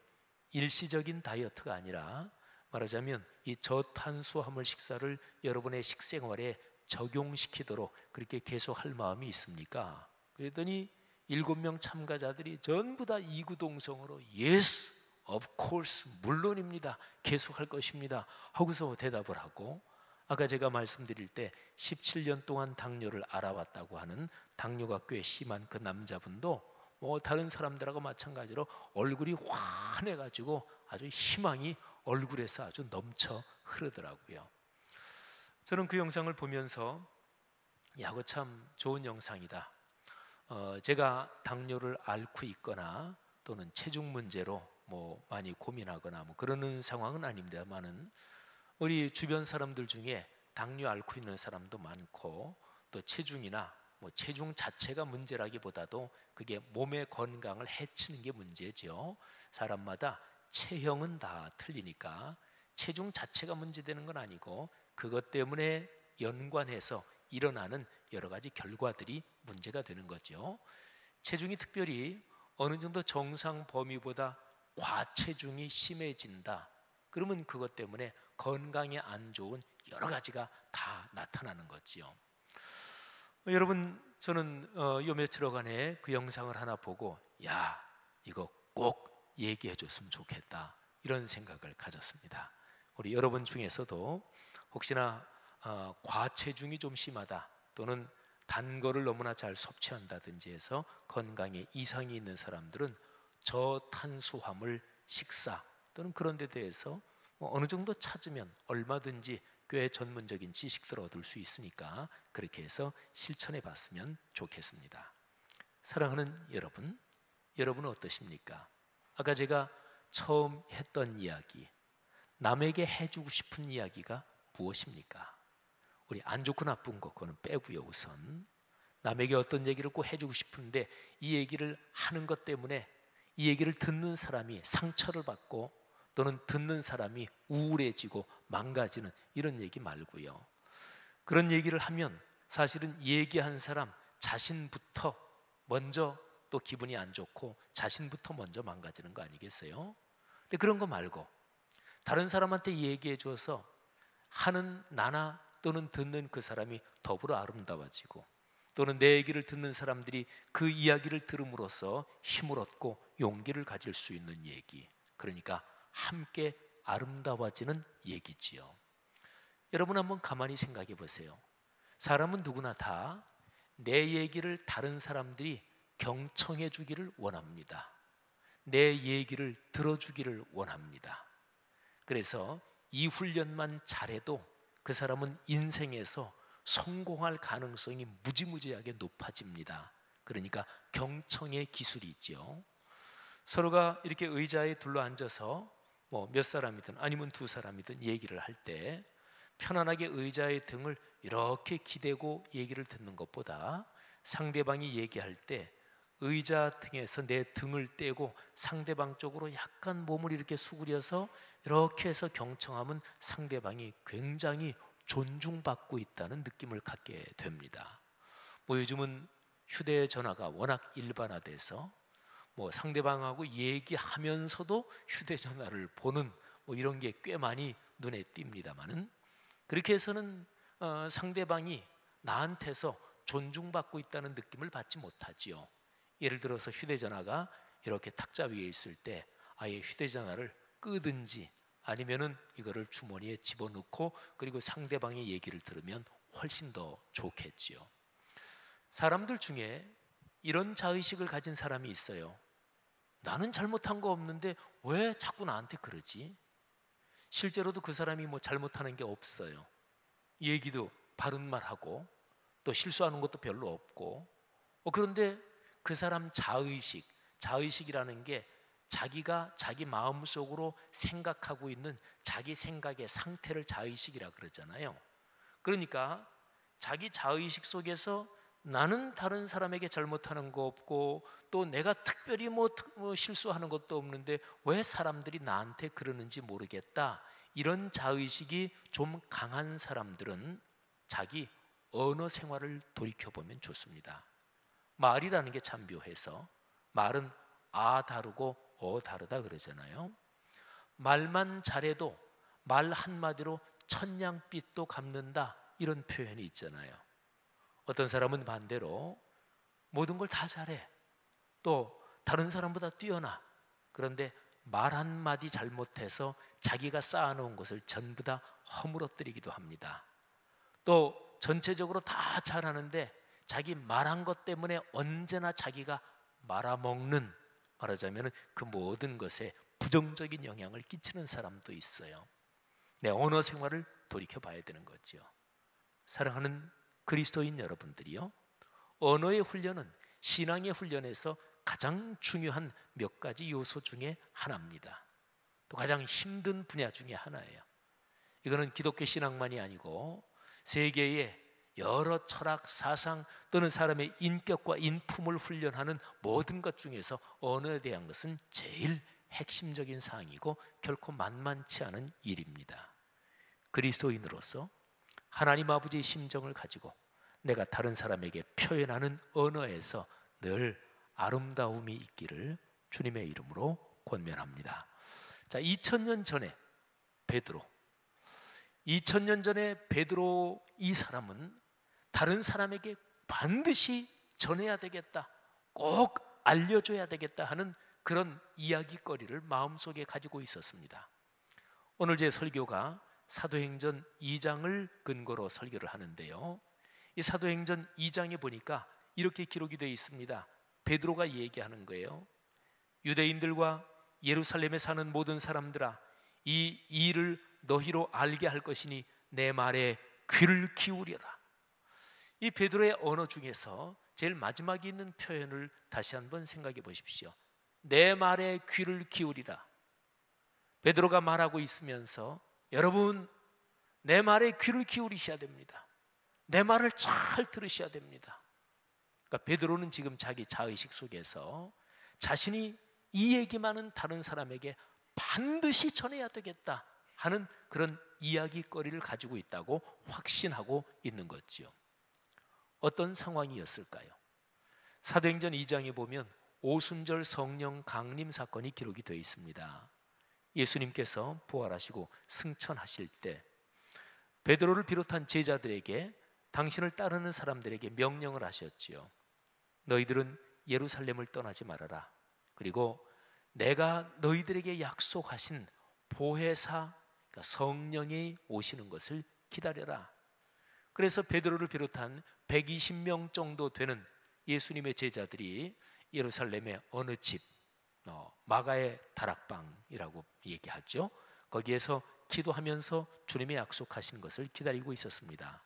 일시적인 다이어트가 아니라 말하자면 이 저탄수화물 식사를 여러분의 식생활에 적용시키도록 그렇게 계속 할 마음이 있습니까? 그랬더니 7명 참가자들이 전부 다 이구동성으로 Yes, of course, 물론입니다. 계속 할 것입니다. 하고서 대답을 하고, 아까 제가 말씀드릴 때 17년 동안 당뇨를 알아왔다고 하는 당뇨가 꽤 심한 그 남자분도 뭐 다른 사람들하고 마찬가지로 얼굴이 환해가지고 아주 희망이 얼굴에서 아주 넘쳐 흐르더라고요. 저는 그 영상을 보면서 야, 그거 참 좋은 영상이다. 제가 당뇨를 앓고 있거나 또는 체중 문제로 뭐 많이 고민하거나 뭐 그러는 상황은 아닙니다만은 우리 주변 사람들 중에 당뇨 앓고 있는 사람도 많고 또 체중이나 뭐 체중 자체가 문제라기보다도 그게 몸의 건강을 해치는 게 문제죠. 사람마다 체형은 다 틀리니까 체중 자체가 문제되는 건 아니고 그것 때문에 연관해서 일어나는 여러 가지 결과들이 문제가 되는 거죠. 체중이 특별히 어느 정도 정상 범위보다 과체중이 심해진다. 그러면 그것 때문에 건강에 안 좋은 여러 가지가 다 나타나는 거지요. 여러분, 저는 요 며칠여간에 그 영상을 하나 보고 야, 이거 꼭 얘기해 줬으면 좋겠다 이런 생각을 가졌습니다. 우리 여러분 중에서도 혹시나 과체중이 좀 심하다 또는 단 거를 너무나 잘 섭취한다든지 해서 건강에 이상이 있는 사람들은 저탄수화물 식사 또는 그런 데 대해서 뭐 어느 정도 찾으면 얼마든지 꽤 전문적인 지식들을 얻을 수 있으니까 그렇게 해서 실천해 봤으면 좋겠습니다. 사랑하는 여러분, 여러분은 어떠십니까? 아까 제가 처음 했던 이야기, 남에게 해주고 싶은 이야기가 무엇입니까? 우리 안 좋고 나쁜 거 그거는 빼고요. 우선 남에게 어떤 얘기를 꼭 해주고 싶은데 이 얘기를 하는 것 때문에 이 얘기를 듣는 사람이 상처를 받고 또는 듣는 사람이 우울해지고 망가지는 이런 얘기 말고요. 그런 얘기를 하면 사실은 얘기한 사람 자신부터 먼저 또 기분이 안 좋고 자신부터 먼저 망가지는 거 아니겠어요? 근데 그런 거 말고 다른 사람한테 얘기해 줘서 하는 나나 또는 듣는 그 사람이 더불어 아름다워지고 또는 내 얘기를 듣는 사람들이 그 이야기를 들음으로써 힘을 얻고 용기를 가질 수 있는 얘기, 그러니까 함께 아름다워지는 얘기지요. 여러분 한번 가만히 생각해 보세요. 사람은 누구나 다 내 얘기를 다른 사람들이 경청해 주기를 원합니다. 내 얘기를 들어주기를 원합니다. 그래서 이 훈련만 잘해도 그 사람은 인생에서 성공할 가능성이 무지무지하게 높아집니다. 그러니까 경청의 기술이 있죠. 서로가 이렇게 의자에 둘러앉아서 뭐 몇 사람이든 아니면 두 사람이든 얘기를 할 때 편안하게 의자의 등을 이렇게 기대고 얘기를 듣는 것보다 상대방이 얘기할 때 의자 등에서 내 등을 떼고 상대방 쪽으로 약간 몸을 이렇게 수그려서 이렇게 해서 경청하면 상대방이 굉장히 존중받고 있다는 느낌을 갖게 됩니다. 뭐 요즘은 휴대전화가 워낙 일반화돼서 뭐 상대방하고 얘기하면서도 휴대전화를 보는 뭐 이런 게 꽤 많이 눈에 띕니다만은 그렇게 해서는 상대방이 나한테서 존중받고 있다는 느낌을 받지 못하지요. 예를 들어서 휴대전화가 이렇게 탁자 위에 있을 때 아예 휴대전화를 끄든지 아니면은 이거를 주머니에 집어넣고 그리고 상대방의 얘기를 들으면 훨씬 더 좋겠지요. 사람들 중에 이런 자의식을 가진 사람이 있어요. 나는 잘못한 거 없는데 왜 자꾸 나한테 그러지? 실제로도 그 사람이 뭐 잘못하는 게 없어요. 얘기도 바른 말하고 또 실수하는 것도 별로 없고 그런데 그 사람 자의식이라는 게 자기가 자기 마음속으로 생각하고 있는 자기 생각의 상태를 자의식이라 그러잖아요. 그러니까 자기 자의식 속에서 나는 다른 사람에게 잘못하는 거 없고 또 내가 특별히 뭐 실수하는 것도 없는데 왜 사람들이 나한테 그러는지 모르겠다, 이런 자의식이 좀 강한 사람들은 자기 언어 생활을 돌이켜보면 좋습니다. 말이라는 게 참 묘해서 말은 아 다르고 어 다르다 그러잖아요. 말만 잘해도 말 한마디로 천냥빚도 갚는다, 이런 표현이 있잖아요. 어떤 사람은 반대로 모든 걸 다 잘해, 또 다른 사람보다 뛰어나, 그런데 말 한마디 잘못해서 자기가 쌓아놓은 것을 전부 다 허물어뜨리기도 합니다. 또 전체적으로 다 잘하는데 자기 말한 것 때문에 언제나 자기가 말아먹는, 말하자면 그 모든 것에 부정적인 영향을 끼치는 사람도 있어요. 내 언어 생활을 돌이켜봐야 되는 거죠. 사랑하는 그리스도인 여러분들이요, 언어의 훈련은 신앙의 훈련에서 가장 중요한 몇 가지 요소 중에 하나입니다. 또 가장 힘든 분야 중에 하나예요. 이거는 기독교 신앙만이 아니고 세계의 여러 철학, 사상 또는 사람의 인격과 인품을 훈련하는 모든 것 중에서 언어에 대한 것은 제일 핵심적인 사항이고 결코 만만치 않은 일입니다. 그리스도인으로서 하나님 아버지의 심정을 가지고 내가 다른 사람에게 표현하는 언어에서 늘 아름다움이 있기를 주님의 이름으로 권면합니다. 자, 2000년 전에 베드로, 2000년 전에 베드로 이 사람은 다른 사람에게 반드시 전해야 되겠다, 꼭 알려줘야 되겠다 하는 그런 이야기거리를 마음속에 가지고 있었습니다. 오늘 제 설교가 사도행전 2장을 근거로 설교를 하는데요, 이 사도행전 2장에 보니까 이렇게 기록이 되어 있습니다. 베드로가 얘기하는 거예요. 유대인들과 예루살렘에 사는 모든 사람들아, 이 일을 너희로 알게 할 것이니 내 말에 귀를 기울여라. 이 베드로의 언어 중에서 제일 마지막에 있는 표현을 다시 한번 생각해 보십시오. 내 말에 귀를 기울이라. 베드로가 말하고 있으면서 여러분, 내 말에 귀를 기울이셔야 됩니다. 내 말을 잘 들으셔야 됩니다. 그러니까 베드로는 지금 자기 자의식 속에서 자신이 이 얘기만은 다른 사람에게 반드시 전해야 되겠다 하는 그런 이야기거리를 가지고 있다고 확신하고 있는 거지요. 어떤 상황이었을까요? 사도행전 2장에 보면 오순절 성령 강림 사건이 기록이 되어 있습니다. 예수님께서 부활하시고 승천하실 때 베드로를 비롯한 제자들에게, 당신을 따르는 사람들에게 명령을 하셨지요. 너희들은 예루살렘을 떠나지 말아라. 그리고 내가 너희들에게 약속하신 보혜사, 그러니까 성령이 오시는 것을 기다려라. 그래서 베드로를 비롯한 120명 정도 되는 예수님의 제자들이 예루살렘의 어느 집, 마가의 다락방이라고 얘기하죠. 거기에서 기도하면서 주님의 약속하신 것을 기다리고 있었습니다.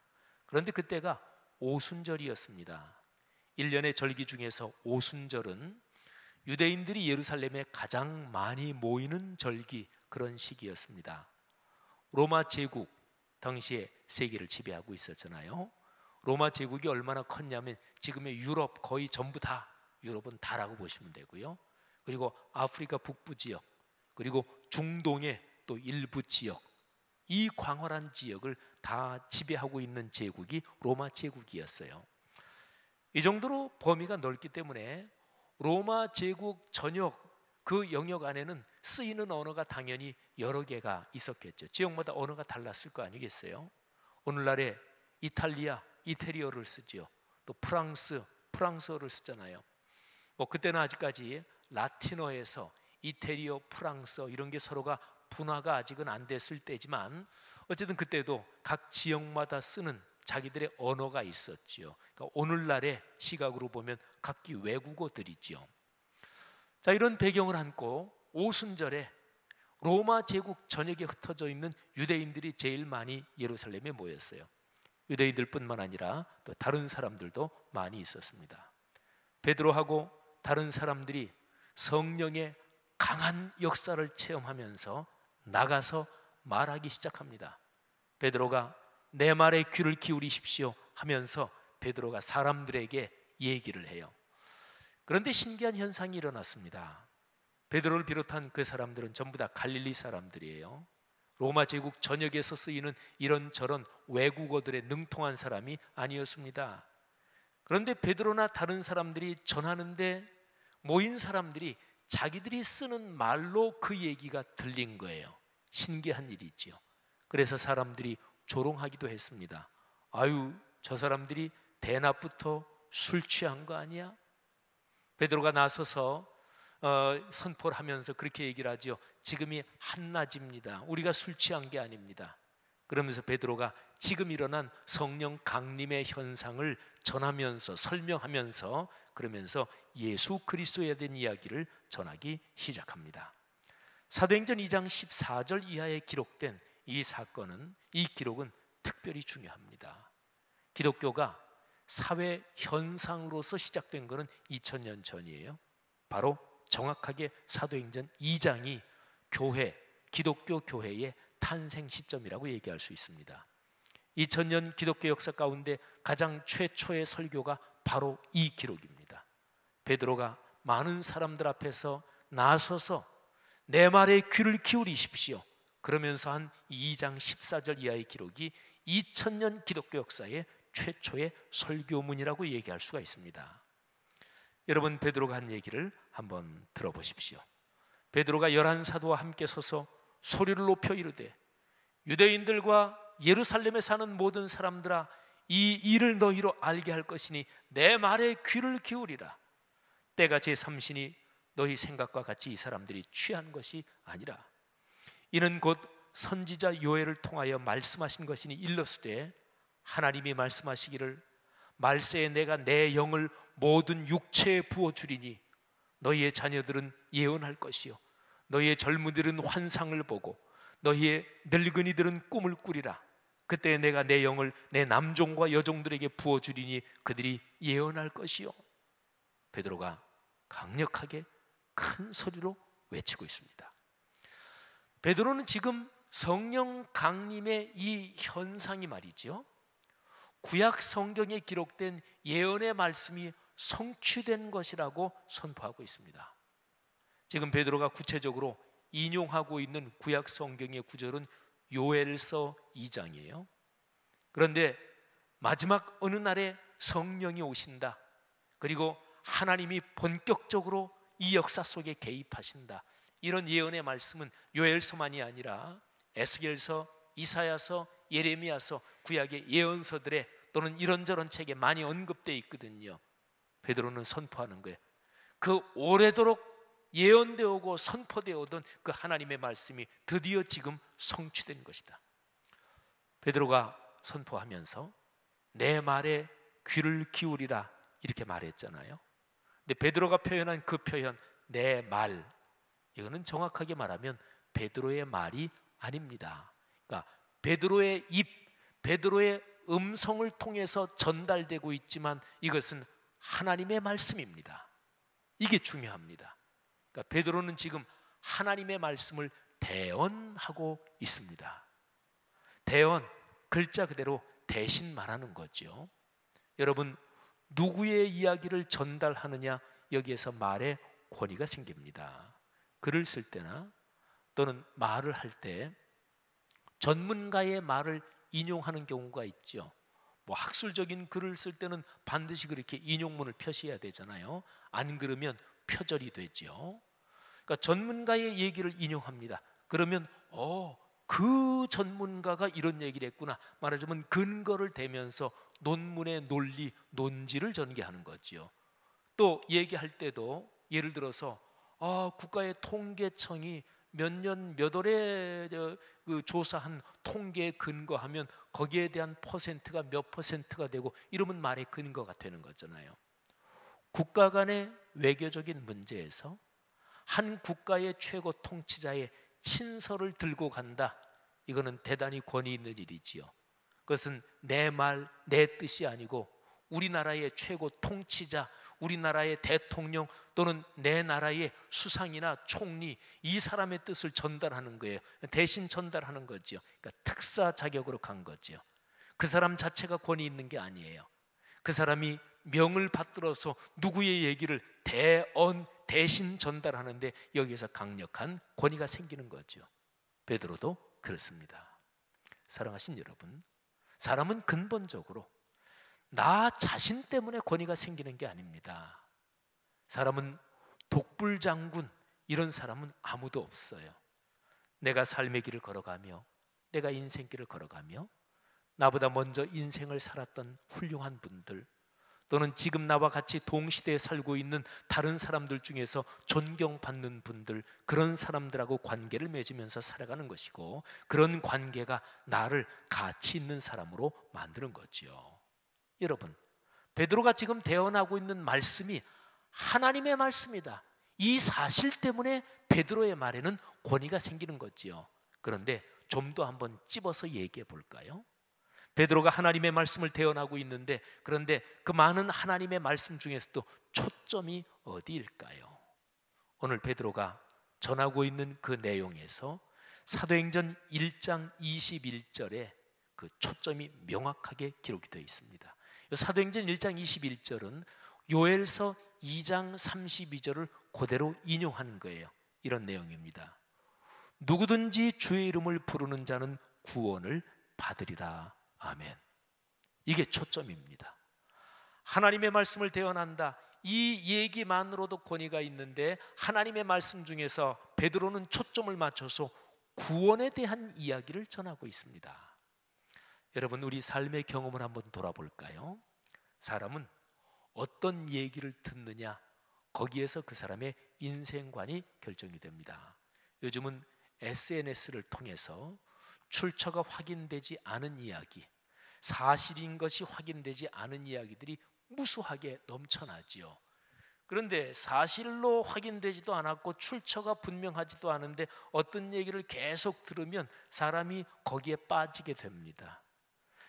그런데 그때가 오순절이었습니다. 1년의 절기 중에서 오순절은 유대인들이 예루살렘에 가장 많이 모이는 절기, 그런 시기였습니다. 로마 제국 당시에 세계를 지배하고 있었잖아요. 로마 제국이 얼마나 컸냐면 지금의 유럽 거의 전부 다, 유럽은 다라고 보시면 되고요. 그리고 아프리카 북부 지역, 그리고 중동의 또 일부 지역, 이 광활한 지역을 다 지배하고 있는 제국이 로마 제국이었어요. 이 정도로 범위가 넓기 때문에 로마 제국 전역 그 영역 안에는 쓰이는 언어가 당연히 여러 개가 있었겠죠. 지역마다 언어가 달랐을 거 아니겠어요? 오늘날에 이탈리아, 이태리어를 쓰지요. 또 프랑스, 프랑스어를 쓰잖아요. 뭐 그때는 아직까지 라틴어에서 이태리어, 프랑스어 이런 게 서로가 분화가 아직은 안 됐을 때지만 어쨌든 그때도 각 지역마다 쓰는 자기들의 언어가 있었지요. 그러니까 오늘날의 시각으로 보면 각기 외국어들이지요. 자, 이런 배경을 안고 오순절에 로마 제국 전역에 흩어져 있는 유대인들이 제일 많이 예루살렘에 모였어요. 유대인들뿐만 아니라 또 다른 사람들도 많이 있었습니다. 베드로하고 다른 사람들이 성령의 강한 역사를 체험하면서 나가서 말하기 시작합니다. 베드로가 내 말에 귀를 기울이십시오 하면서 베드로가 사람들에게 얘기를 해요. 그런데 신기한 현상이 일어났습니다. 베드로를 비롯한 그 사람들은 전부 다 갈릴리 사람들이에요. 로마 제국 전역에서 쓰이는 이런저런 외국어들에 능통한 사람이 아니었습니다. 그런데 베드로나 다른 사람들이 전하는데 모인 사람들이 자기들이 쓰는 말로 그 얘기가 들린 거예요. 신기한 일이지요. 그래서 사람들이 조롱하기도 했습니다. 아유, 저 사람들이 대낮부터 술 취한 거 아니야? 베드로가 나서서 선포를 하면서 그렇게 얘기를 하죠. 지금이 한낮입니다. 우리가 술 취한 게 아닙니다. 그러면서 베드로가 지금 일어난 성령 강림의 현상을 전하면서 설명하면서 그러면서 예수 그리스도에 대한 이야기를 전하기 시작합니다. 사도행전 2장 14절 이하에 기록된 이 사건은, 이 기록은 특별히 중요합니다. 기독교가 사회 현상으로서 시작된 것은 2000년 전이에요. 바로 정확하게 사도행전 2장이 교회, 기독교 교회의 탄생 시점이라고 얘기할 수 있습니다. 2000년 기독교 역사 가운데 가장 최초의 설교가 바로 이 기록입니다. 베드로가 많은 사람들 앞에서 나서서 내 말에 귀를 기울이십시오 그러면서 한 2장 14절 이하의 기록이 2000년 기독교 역사의 최초의 설교문이라고 얘기할 수가 있습니다. 여러분, 베드로가 한 얘기를 한번 들어보십시오. 베드로가 11사도와 함께 서서 소리를 높여 이르되 유대인들과 예루살렘에 사는 모든 사람들아, 이 일을 너희로 알게 할 것이니 내 말에 귀를 기울이라. 때가 제3시니 너희 생각과 같이 이 사람들이 취한 것이 아니라 이는 곧 선지자 요엘을 통하여 말씀하신 것이니 일렀으되 하나님이 말씀하시기를 말세에 내가 내 영을 모든 육체에 부어주리니 너희의 자녀들은 예언할 것이요 너희의 젊은이들은 환상을 보고 너희의 늙은이들은 꿈을 꾸리라. 그때 내가 내 영을 내 남종과 여종들에게 부어주리니 그들이 예언할 것이요. 베드로가 강력하게 큰 소리로 외치고 있습니다. 베드로는 지금 성령 강림의 이 현상이 말이죠, 구약 성경에 기록된 예언의 말씀이 성취된 것이라고 선포하고 있습니다. 지금 베드로가 구체적으로 인용하고 있는 구약 성경의 구절은 요엘서 2장이에요. 그런데 마지막 어느 날에 성령이 오신다, 그리고 하나님이 본격적으로 이 역사 속에 개입하신다, 이런 예언의 말씀은 요엘서만이 아니라 에스겔서, 이사야서, 예레미야서, 구약의 예언서들에 또는 이런저런 책에 많이 언급되어 있거든요. 베드로는 선포하는 거예요. 그 오래도록 예언되어 오고 선포되어 오던 그 하나님의 말씀이 드디어 지금 성취된 것이다. 베드로가 선포하면서 내 말에 귀를 기울이라 이렇게 말했잖아요. 근데 베드로가 표현한 그 표현, 내 말, 이거는 정확하게 말하면 베드로의 말이 아닙니다. 그러니까 베드로의 입, 베드로의 음성을 통해서 전달되고 있지만 이것은 하나님의 말씀입니다. 이게 중요합니다. 그러니까 베드로는 지금 하나님의 말씀을 대언하고 있습니다. 대언, 글자 그대로 대신 말하는 거죠. 여러분, 누구의 이야기를 전달하느냐, 여기에서 말의 권위가 생깁니다. 글을 쓸 때나 또는 말을 할 때 전문가의 말을 인용하는 경우가 있죠. 뭐 학술적인 글을 쓸 때는 반드시 그렇게 인용문을 표시해야 되잖아요. 안 그러면 표절이 되죠. 그러니까 전문가의 얘기를 인용합니다. 그러면 그 전문가가 이런 얘기를 했구나, 말하자면 근거를 대면서 논문의 논리, 논지를 전개하는 거지요. 또 얘기할 때도 예를 들어서 국가의 통계청이 몇 년 몇 월에 그 조사한 통계에 근거하면 거기에 대한 퍼센트가 몇 퍼센트가 되고 이러면 말의 근거가 되는 거잖아요. 국가 간의 외교적인 문제에서 한 국가의 최고 통치자의 친서를 들고 간다, 이거는 대단히 권위 있는 일이지요. 그것은 내 말, 내 뜻이 아니고 우리나라의 최고 통치자, 우리나라의 대통령 또는 내 나라의 수상이나 총리, 이 사람의 뜻을 전달하는 거예요. 대신 전달하는 거지요. 그러니까 특사 자격으로 간 거지요. 그 사람 자체가 권위 있는 게 아니에요. 그 사람이 명을 받들어서 누구의 얘기를 대신 전달하는데 여기에서 강력한 권위가 생기는 거죠. 베드로도 그렇습니다. 사랑하신 여러분, 사람은 근본적으로 나 자신 때문에 권위가 생기는 게 아닙니다. 사람은 독불장군 이런 사람은 아무도 없어요. 내가 삶의 길을 걸어가며 내가 인생길을 걸어가며 나보다 먼저 인생을 살았던 훌륭한 분들, 또는 지금 나와 같이 동시대에 살고 있는 다른 사람들 중에서 존경받는 분들, 그런 사람들하고 관계를 맺으면서 살아가는 것이고, 그런 관계가 나를 가치 있는 사람으로 만드는 거지요. 여러분, 베드로가 지금 대언하고 있는 말씀이 하나님의 말씀이다. 이 사실 때문에 베드로의 말에는 권위가 생기는 거지요. 그런데 좀 더 한번 찝어서 얘기해 볼까요? 베드로가 하나님의 말씀을 대언하고 있는데, 그런데 그 많은 하나님의 말씀 중에서도 초점이 어디일까요? 오늘 베드로가 전하고 있는 그 내용에서 사도행전 1장 21절에 그 초점이 명확하게 기록이 되어 있습니다. 사도행전 1장 21절은 요엘서 2장 32절을 그대로 인용하는 거예요. 이런 내용입니다. 누구든지 주의 이름을 부르는 자는 구원을 받으리라. 아멘. 이게 초점입니다. 하나님의 말씀을 대언한다. 이 얘기만으로도 권위가 있는데 하나님의 말씀 중에서 베드로는 초점을 맞춰서 구원에 대한 이야기를 전하고 있습니다. 여러분, 우리 삶의 경험을 한번 돌아볼까요? 사람은 어떤 얘기를 듣느냐, 거기에서 그 사람의 인생관이 결정이 됩니다. 요즘은 SNS를 통해서 출처가 확인되지 않은 이야기, 사실인 것이 확인되지 않은 이야기들이 무수하게 넘쳐나지요. 그런데 사실로 확인되지도 않았고 출처가 분명하지도 않은데 어떤 얘기를 계속 들으면 사람이 거기에 빠지게 됩니다.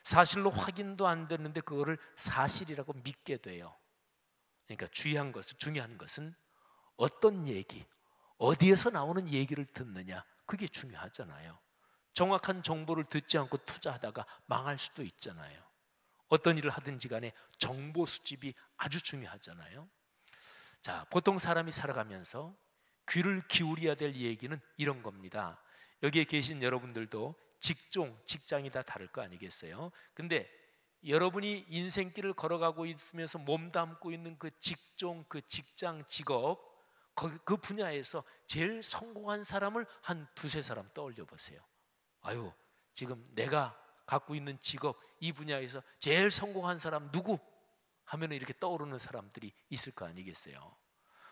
사실로 확인도 안 됐는데 그거를 사실이라고 믿게 돼요. 그러니까 중요한 것은 어떤 얘기, 어디에서 나오는 얘기를 듣느냐, 그게 중요하잖아요. 정확한 정보를 듣지 않고 투자하다가 망할 수도 있잖아요. 어떤 일을 하든지 간에 정보 수집이 아주 중요하잖아요. 자, 보통 사람이 살아가면서 귀를 기울여야 될 얘기는 이런 겁니다. 여기에 계신 여러분들도 직장이 다 다를 거 아니겠어요? 근데 여러분이 인생길을 걸어가고 있으면서 몸담고 있는 그 직종, 그 직장, 직업, 그 분야에서 제일 성공한 사람을 한 두세 사람 떠올려 보세요. 아유, 지금 내가 갖고 있는 직업, 이 분야에서 제일 성공한 사람 누구? 하면 이렇게 떠오르는 사람들이 있을 거 아니겠어요?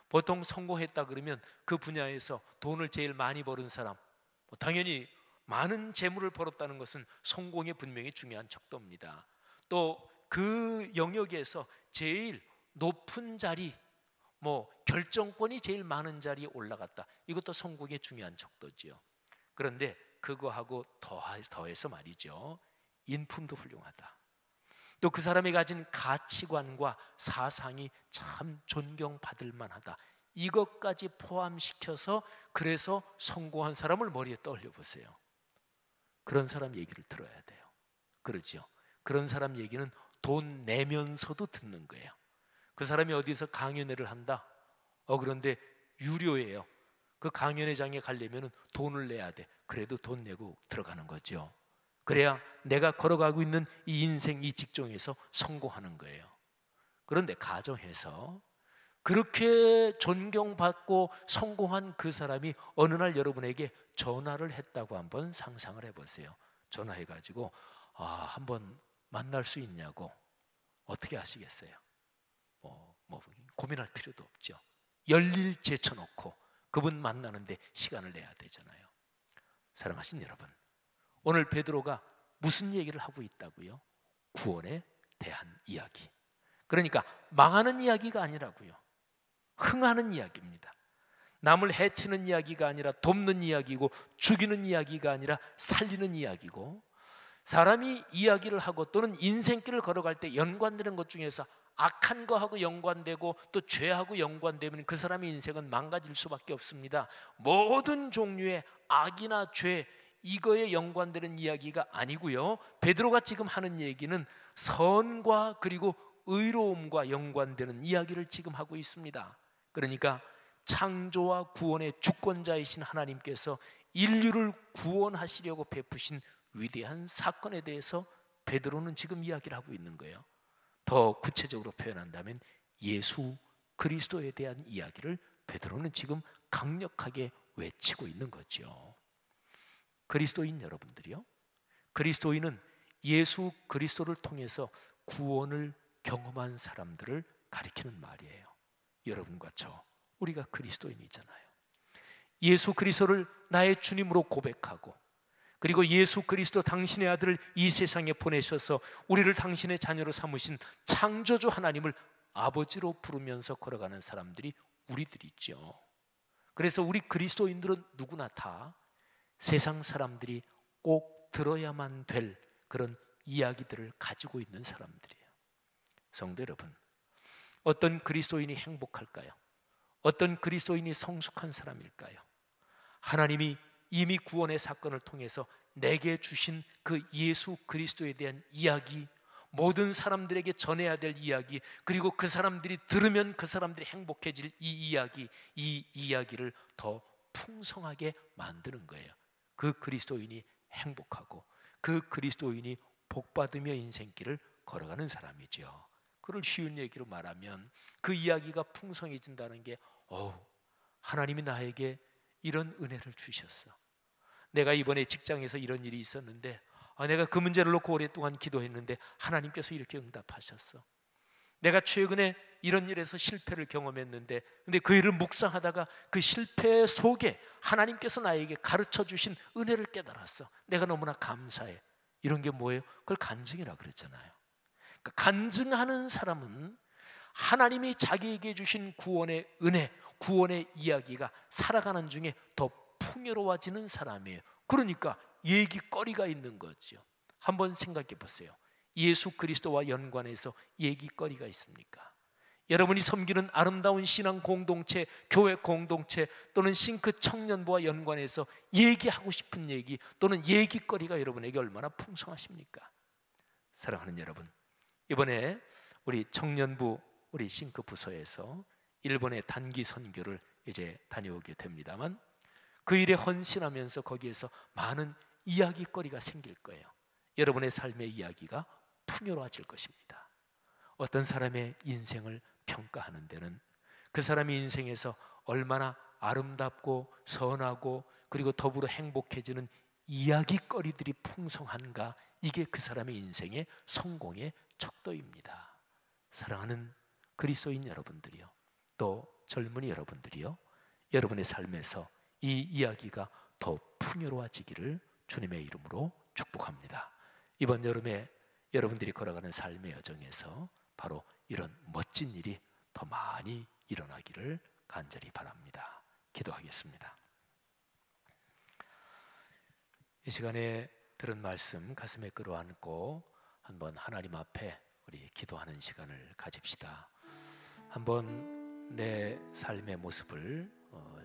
보통 성공했다 그러면 그 분야에서 돈을 제일 많이 버는 사람, 당연히 많은 재물을 벌었다는 것은 성공에 분명히 중요한 척도입니다. 또 그 영역에서 제일 높은 자리, 결정권이 제일 많은 자리에 올라갔다, 이것도 성공의 중요한 척도지요. 그런데 그거하고 더해서 말이죠, 인품도 훌륭하다. 또 그 사람이 가진 가치관과 사상이 참 존경받을 만하다. 이것까지 포함시켜서 그래서 성공한 사람을 머리에 떠올려 보세요. 그런 사람 얘기를 들어야 돼요. 그렇죠? 그런 사람 얘기는 돈 내면서도 듣는 거예요. 그 사람이 어디서 강연회를 한다. 그런데 유료예요. 그 강연회장에 가려면 돈을 내야 돼. 그래도 돈 내고 들어가는 거죠. 그래야 내가 걸어가고 있는 이 인생, 이 직종에서 성공하는 거예요. 그런데 가정에서 그렇게 존경받고 성공한 그 사람이 어느 날 여러분에게 전화를 했다고 한번 상상을 해보세요. 전화해가지고 한번 만날 수 있냐고. 어떻게 하시겠어요? 고민할 필요도 없죠. 열일 제쳐놓고 그분 만나는데 시간을 내야 되잖아요. 사랑하신 여러분, 오늘 베드로가 무슨 얘기를 하고 있다고요? 구원에 대한 이야기. 그러니까 망하는 이야기가 아니라고요. 흥하는 이야기입니다. 남을 해치는 이야기가 아니라 돕는 이야기고, 죽이는 이야기가 아니라 살리는 이야기고, 사람이 이야기를 하고 또는 인생길을 걸어갈 때 연관되는 것 중에서 악한 거하고 연관되고 또 죄하고 연관되면 그 사람의 인생은 망가질 수밖에 없습니다. 모든 종류의 악이나 죄, 이거에 연관되는 이야기가 아니고요. 베드로가 지금 하는 얘기는 선과 그리고 의로움과 연관되는 이야기를 지금 하고 있습니다. 그러니까 창조와 구원의 주권자이신 하나님께서 인류를 구원하시려고 베푸신 위대한 사건에 대해서 베드로는 지금 이야기를 하고 있는 거예요. 더 구체적으로 표현한다면 예수 그리스도에 대한 이야기를 베드로는 지금 강력하게 외치고 있는 거죠. 그리스도인 여러분들이요, 그리스도인은 예수 그리스도를 통해서 구원을 경험한 사람들을 가리키는 말이에요. 여러분과 저, 우리가 그리스도인이잖아요. 예수 그리스도를 나의 주님으로 고백하고, 그리고 예수 그리스도 당신의 아들을 이 세상에 보내셔서 우리를 당신의 자녀로 삼으신 창조주 하나님을 아버지로 부르면서 걸어가는 사람들이 우리들이죠. 그래서 우리 그리스도인들은 누구나 다 세상 사람들이 꼭 들어야만 될 그런 이야기들을 가지고 있는 사람들이에요. 성도 여러분, 어떤 그리스도인이 행복할까요? 어떤 그리스도인이 성숙한 사람일까요? 하나님이 이미 구원의 사건을 통해서 내게 주신 그 예수 그리스도에 대한 이야기, 모든 사람들에게 전해야 될 이야기, 그리고 그 사람들이 들으면 그 사람들이 행복해질 이 이야기를 더 풍성하게 만드는 거예요. 그 그리스도인이 행복하고 그 그리스도인이 복받으며 인생길을 걸어가는 사람이죠. 그걸 쉬운 얘기로 말하면 그 이야기가 풍성해진다는 게 하나님이 나에게 이런 은혜를 주셨어. 내가 이번에 직장에서 이런 일이 있었는데 내가 그 문제를 놓고 오랫동안 기도했는데 하나님께서 이렇게 응답하셨어. 내가 최근에 이런 일에서 실패를 경험했는데 근데 그 일을 묵상하다가 그 실패 속에 하나님께서 나에게 가르쳐 주신 은혜를 깨달았어. 내가 너무나 감사해. 이런 게 뭐예요? 그걸 간증이라 그랬잖아요. 그러니까 간증하는 사람은 하나님이 자기에게 주신 구원의 은혜, 구원의 이야기가 살아가는 중에 더 풍요로워지는 사람이에요. 그러니까 얘기거리가 있는 거죠. 한번 생각해 보세요. 예수 그리스도와 연관해서 얘기거리가 있습니까? 여러분이 섬기는 아름다운 신앙 공동체, 교회 공동체 또는 싱크 청년부와 연관해서 얘기하고 싶은 얘기 또는 얘기거리가 여러분에게 얼마나 풍성하십니까? 사랑하는 여러분, 이번에 우리 청년부 우리 싱크 부서에서 일본의 단기 선교를 이제 다녀오게 됩니다만 그 일에 헌신하면서 거기에서 많은 이야기거리가 생길 거예요. 여러분의 삶의 이야기가 풍요로워질 것입니다. 어떤 사람의 인생을 평가하는 데는 그 사람의 인생에서 얼마나 아름답고 선하고 그리고 더불어 행복해지는 이야기거리들이 풍성한가, 이게 그 사람의 인생의 성공의 척도입니다. 사랑하는 그리스도인 여러분들이요, 또 젊은이 여러분들이요, 여러분의 삶에서 이 이야기가 더 풍요로워지기를 주님의 이름으로 축복합니다. 이번 여름에 여러분들이 걸어가는 삶의 여정에서 바로 이런 멋진 일이 더 많이 일어나기를 간절히 바랍니다. 기도하겠습니다. 이 시간에 들은 말씀 가슴에 끌어안고 한번 하나님 앞에 우리 기도하는 시간을 가집시다. 한번 내 삶의 모습을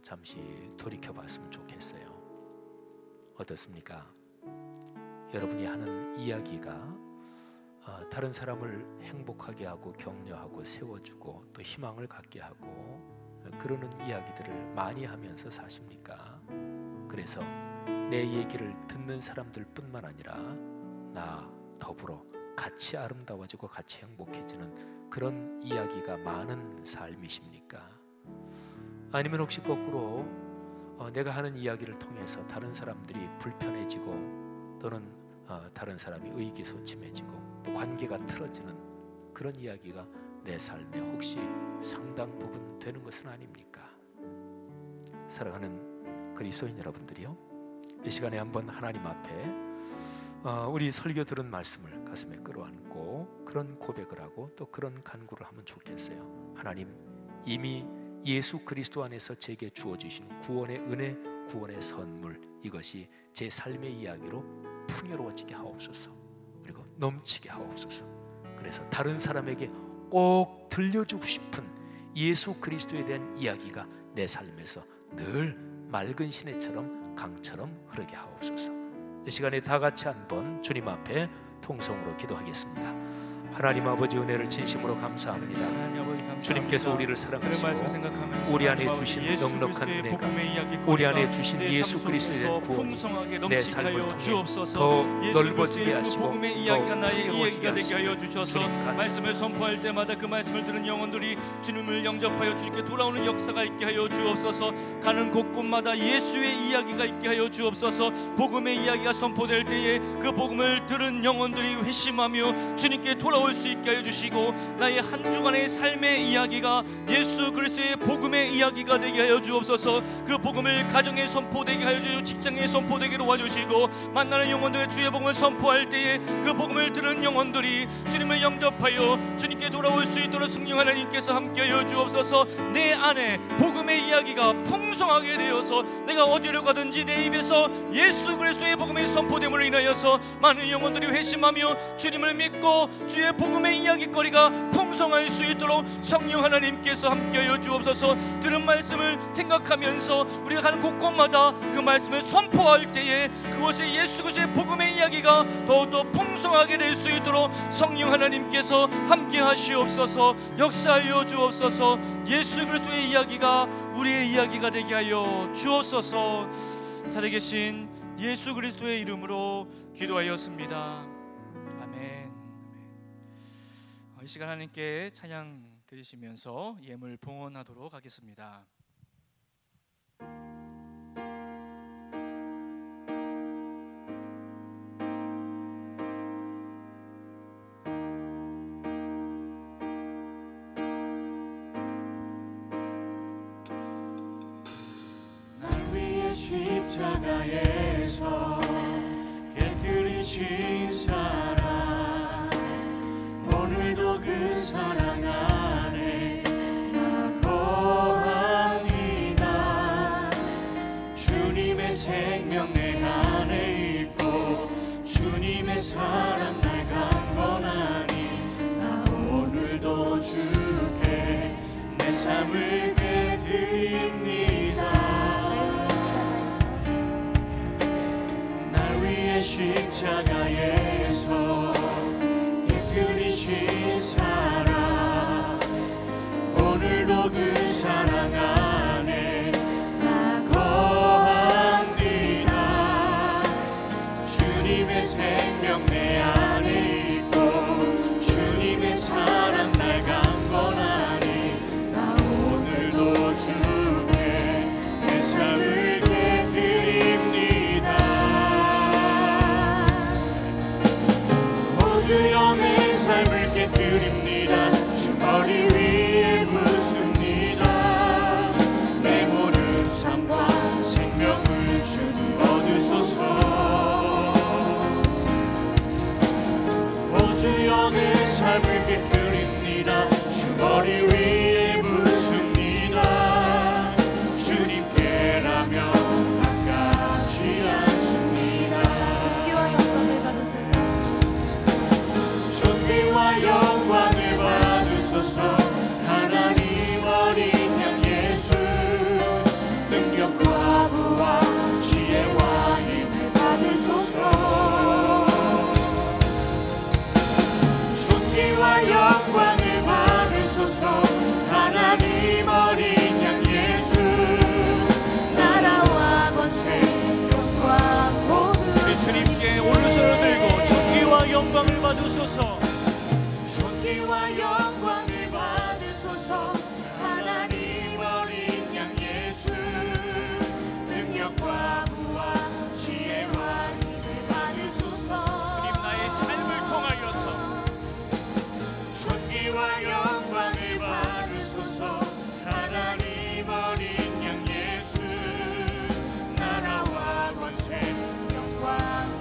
잠시 돌이켜봤으면 좋겠어요. 어떻습니까? 여러분이 하는 이야기가 다른 사람을 행복하게 하고 격려하고 세워주고 또 희망을 갖게 하고 그러는 이야기들을 많이 하면서 사십니까? 그래서 내 얘기를 듣는 사람들 뿐만 아니라 나 더불어 같이 아름다워지고 같이 행복해지는 그런 이야기가 많은 삶이십니까? 아니면 혹시 거꾸로 내가 하는 이야기를 통해서 다른 사람들이 불편해지고 또는 다른 사람이 의기소침해지고 또 관계가 틀어지는 그런 이야기가 내 삶에 혹시 상당 부분 되는 것은 아닙니까? 사랑하는 그리스도인 여러분들이요, 이 시간에 한번 하나님 앞에 우리 설교 들은 말씀을 가슴에 끌어안고 그런 고백을 하고 또 그런 간구를 하면 좋겠어요. 하나님, 이미 예수 그리스도 안에서 제게 주어주신 구원의 은혜, 구원의 선물, 이것이 제 삶의 이야기로 풍요로워지게 하옵소서. 그리고 넘치게 하옵소서. 그래서 다른 사람에게 꼭 들려주고 싶은 예수 그리스도에 대한 이야기가 내 삶에서 늘 맑은 시내처럼 강처럼 흐르게 하옵소서. 이 시간에 다 같이 한번 주님 앞에 통성으로 기도하겠습니다. 하나님 아버지 은혜를 진심으로 감사합니다. 주님께서 우리를 사랑하시고 우리 안에 주신 넉넉한 은혜가, 우리 안에 주신 예수 그리스도에 대한 구원이 내 삶을 통해 더 넓어지게 하시고 더 풍요로워지게 하시고 주님 말씀을 선포할 때마다 그 말씀을 들은 영혼들이 주님을 영접하여 주님께 돌아오는 역사가 있게 하여 주옵소서. 가는 곳곳마다 예수의 이야기가 있게 하여 주옵소서. 복음의 이야기가 선포될 때에 그 복음을 들은 영혼들이 회심하며 주님께 돌아올 수 있게 하여 주시고, 나의 한 주간의 삶의 이야기가 예수 그리스도의 복음의 이야기가 되게 하여 주옵소서. 그 복음을 가정에 선포되게 하여 주시고 직장에 선포되게 도와주시고, 만나는 영혼들의 주의 복음을 선포할 때에 그 복음을 들은 영혼들이 주님을 영접하여 주님께 돌아올 수 있도록 성령 하나님께서 함께하여 주옵소서. 내 안에 복음의 이야기가 풍성하게 되어서 내가 어디로 가든지 내 입에서 예수 그리스도의 복음이 선포됨으로 인하여서 많은 영혼들이 회심하며 주님을 믿고 주의 복음의 이야기거리가 풍성할 수 있도록 성령 하나님께서 함께하여 주옵소서. 들은 말씀을 생각하면서 우리가 가는 곳곳마다 그 말씀을 선포할 때에 그곳에 예수 그리스도의 복음의 이야기가 더욱더 풍성하게 될 수 있도록 성령 하나님께서 함께 하시옵소서. 역사하여 주옵소서. 예수 그리스도의 이야기가 우리의 이야기가 되게 하여 주옵소서. 살아계신 예수 그리스도의 이름으로 기도하였습니다. 아멘. 이 시간 하나님께 찬양 드리시면서 예물 봉헌하도록 하겠습니다. 십자가에서 깨끗이 진 사랑, 오늘도 그 사랑 안에 나 거합니다. 주님의 생명 내 안에 있고 주님의 사랑 날 강건하니 나 오늘도 주께 내 삶을 드립니다. 십자가에서 깨끗이 사랑, 오늘도 그 사랑 안에 나 거합니다. 주님의 생명 내 안에 있고 주님의 사랑 날 강건하니 나 오늘도 주께 내 삶을 주여 내 삶을 깨뜨립니다. 주 머리 위에 붓습니다. 내 모든 삶과 생명을 주님 얻으소서. 오 주여 내 삶을 깨뜨립니다. 주 머리 위에 붓습니다. 주님께라면 아깝지 않습니다. 존귀와 영광을 받으소서. 하나님 어린 양 예수, 능력과 부와 지혜와 힘을 받으소서. 존귀와 영광을 받으소서. 하나님 어린 양 예수, 나라와 권세 영광 모두 우리 주님께 오른손을 들고 존귀와 영광을 받으소서. 존귀와 영광을 받으소서. 하나님 어린 양 예수, 능력과 부와 지혜와 힘을 받으소서. 주님 나의 삶을 통하여서 존귀와 영광을 받으소서. 하나님 어린 양 예수, 나라와 권세 영광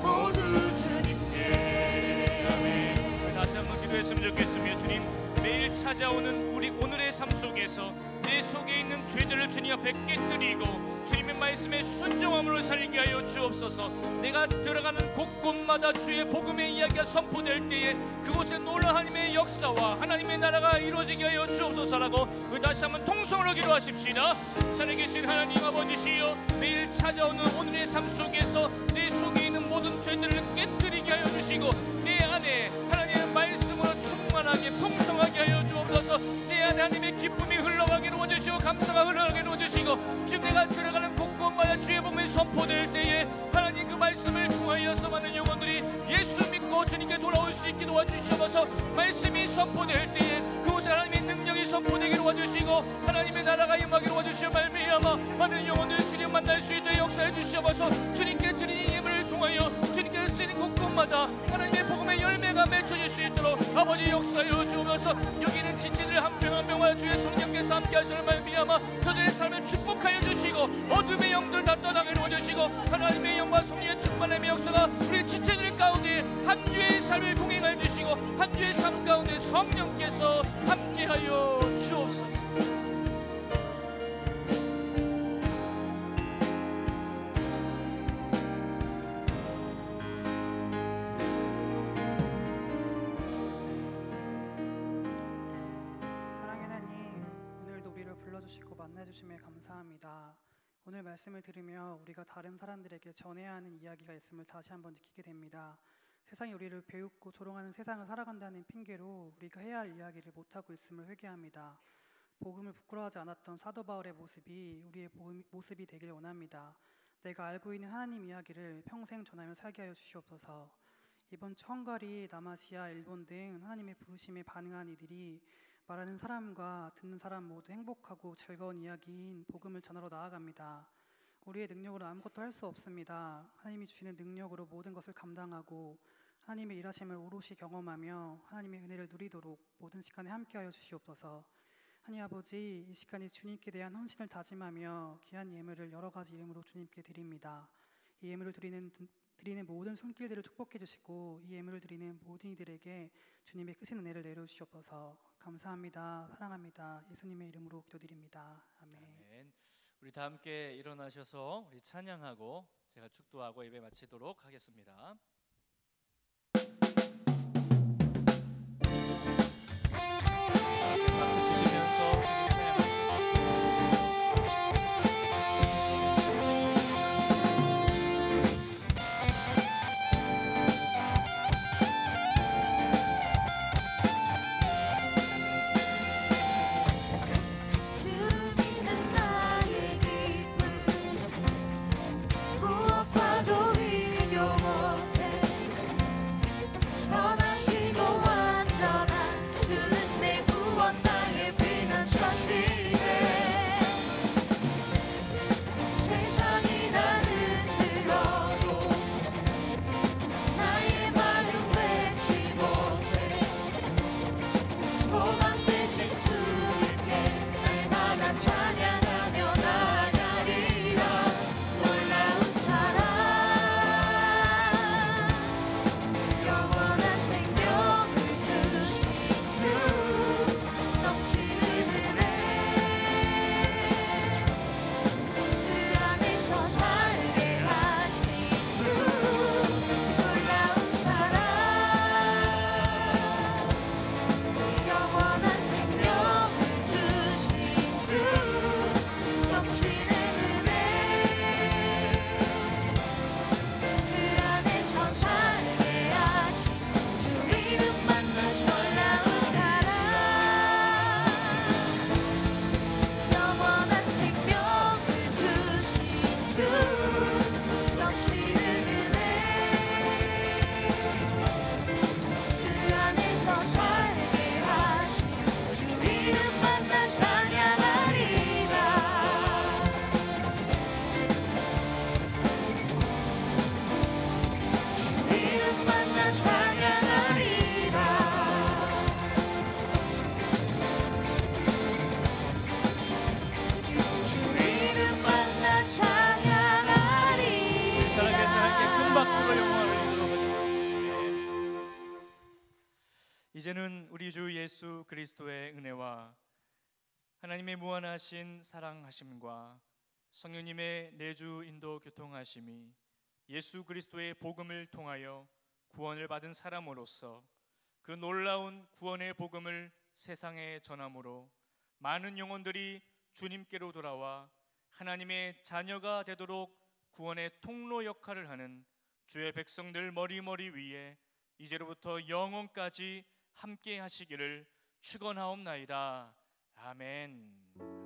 모두 주님께. 아멘. 다시 한번 기도했으면 좋겠으며, 주님 매일 찾아오는 우리 오늘의 삶 속에서 내 속에 있는 죄들을 주님 앞에 깨뜨리고 주님의 말씀에 순종함으로 살게 하여 주옵소서. 내가 들어가는 곳곳마다 주의 복음의 이야기가 선포될 때에 그곳에 놀라운 하나님의 역사와 하나님의 나라가 이루어지게 하여 주옵소서라고 우리 다시 한번 통성으로 기도하십시다. 살아계신 하나님 아버지시여, 매일 찾아오는 오늘의 삶 속에서 내 속에 있는 모든 도와주시옵소서. 말씀이 선포될 때에 그곳에 하나님의 능력이 선포되기를 도와주시고 하나님의 나라가 임하기를 도와주시어 말미암아 많은 영혼들을 주님 만날 수 있도록 역사해 주시옵소서. 주님께 드리는 예물을 통하여 주님께 쓰는 곳곳마다 하나님의 복음의 열매가 맺혀질 수 있도록 아버지 역사하여 주옵소서. 여기는 지체들 한 명 한 명과 주의 성령께서 함께 하시는 말미암아 저들의 삶을 축복하여 주시고 어둠의 영들 다 떠나게 도와주시고 하나님의 영과 성령의 충만함의 역사가 우리 지체들 가운데 한 주의 삶을 동행하여 주시고 한 주의 삶 가운데 성령께서 함께하여 주옵소서. 불러주시고 만나주심에 감사합니다. 오늘 말씀을 들으며 우리가 다른 사람들에게 전해야 하는 이야기가 있음을 다시 한번 느끼게 됩니다. 세상이 우리를 배우고 조롱하는 세상을 살아간다는 핑계로 우리가 해야 할 이야기를 못하고 있음을 회개합니다. 복음을 부끄러워하지 않았던 사도 바울의 모습이 우리의 모습이 되길 원합니다. 내가 알고 있는 하나님 이야기를 평생 전하며 살게 하여 주시옵소서. 이번 주 헝가리, 남아시아, 일본 등 하나님의 부르심에 반응한 이들이 말하는 사람과 듣는 사람 모두 행복하고 즐거운 이야기인 복음을 전하러 나아갑니다. 우리의 능력으로 아무것도 할 수 없습니다. 하나님이 주시는 능력으로 모든 것을 감당하고 하나님의 일하심을 오롯이 경험하며 하나님의 은혜를 누리도록 모든 시간에 함께하여 주시옵소서. 하나님 아버지, 이 시간에 주님께 대한 헌신을 다짐하며 귀한 예물을 여러 가지 이름으로 주님께 드립니다. 이 예물을 드리는 모든 손길들을 축복해 주시고 이 예물을 드리는 모든 이들에게 주님의 크신 은혜를 내려주시옵소서. 감사합니다. 사랑합니다. 예수님의 이름으로 기도드립니다. 아멘. 아멘. 우리 다 함께 일어나셔서 우리 찬양하고 제가 축도하고 예배 마치도록 하겠습니다. 박수 치시면서 주님 찬양하겠습니다. 주를 믿는 나의 기쁨 무엇과도 비교 못해 선하시고 완전한 주는 내 구원 나의 피난처시네 세상이 나를 흔들어도 나의 마음 뺏지 못해 소망 되신 주님께 날마다 찬양하며 나가리라 놀라운 사랑 영원한 생명을 주신 주 넘치는 은혜 그 안에서 살게 하신 주 놀라운 사랑 영원한 생명을 주신 주 넘치는 은혜 그 안에서 살게 하신 주 이름 만나 놀라운 사랑 영원한 생명을 주신 주 넘치는 은혜 그 안에서 살게 하신 주 이름 만나 찬양하리라 주 이름 만나 찬양하리라 주 이름 만나 찬양하리라 사랑해서 함께 큰 박수로 영광을 드리도록 하겠습니다. 이제는 우리 주 예수 그리스도의 은혜와 하나님의 무한하신 사랑하심과 성령님의 내주 인도 교통하심이 예수 그리스도의 복음을 통하여 구원을 받은 사람으로서 그 놀라운 구원의 복음을 세상에 전함으로 많은 영혼들이 주님께로 돌아와 하나님의 자녀가 되도록 구원의 통로 역할을 하는 주의 백성들 머리머리 위에 이제로부터 영원까지 함께 하시기를 축원하옵나이다. 아멘.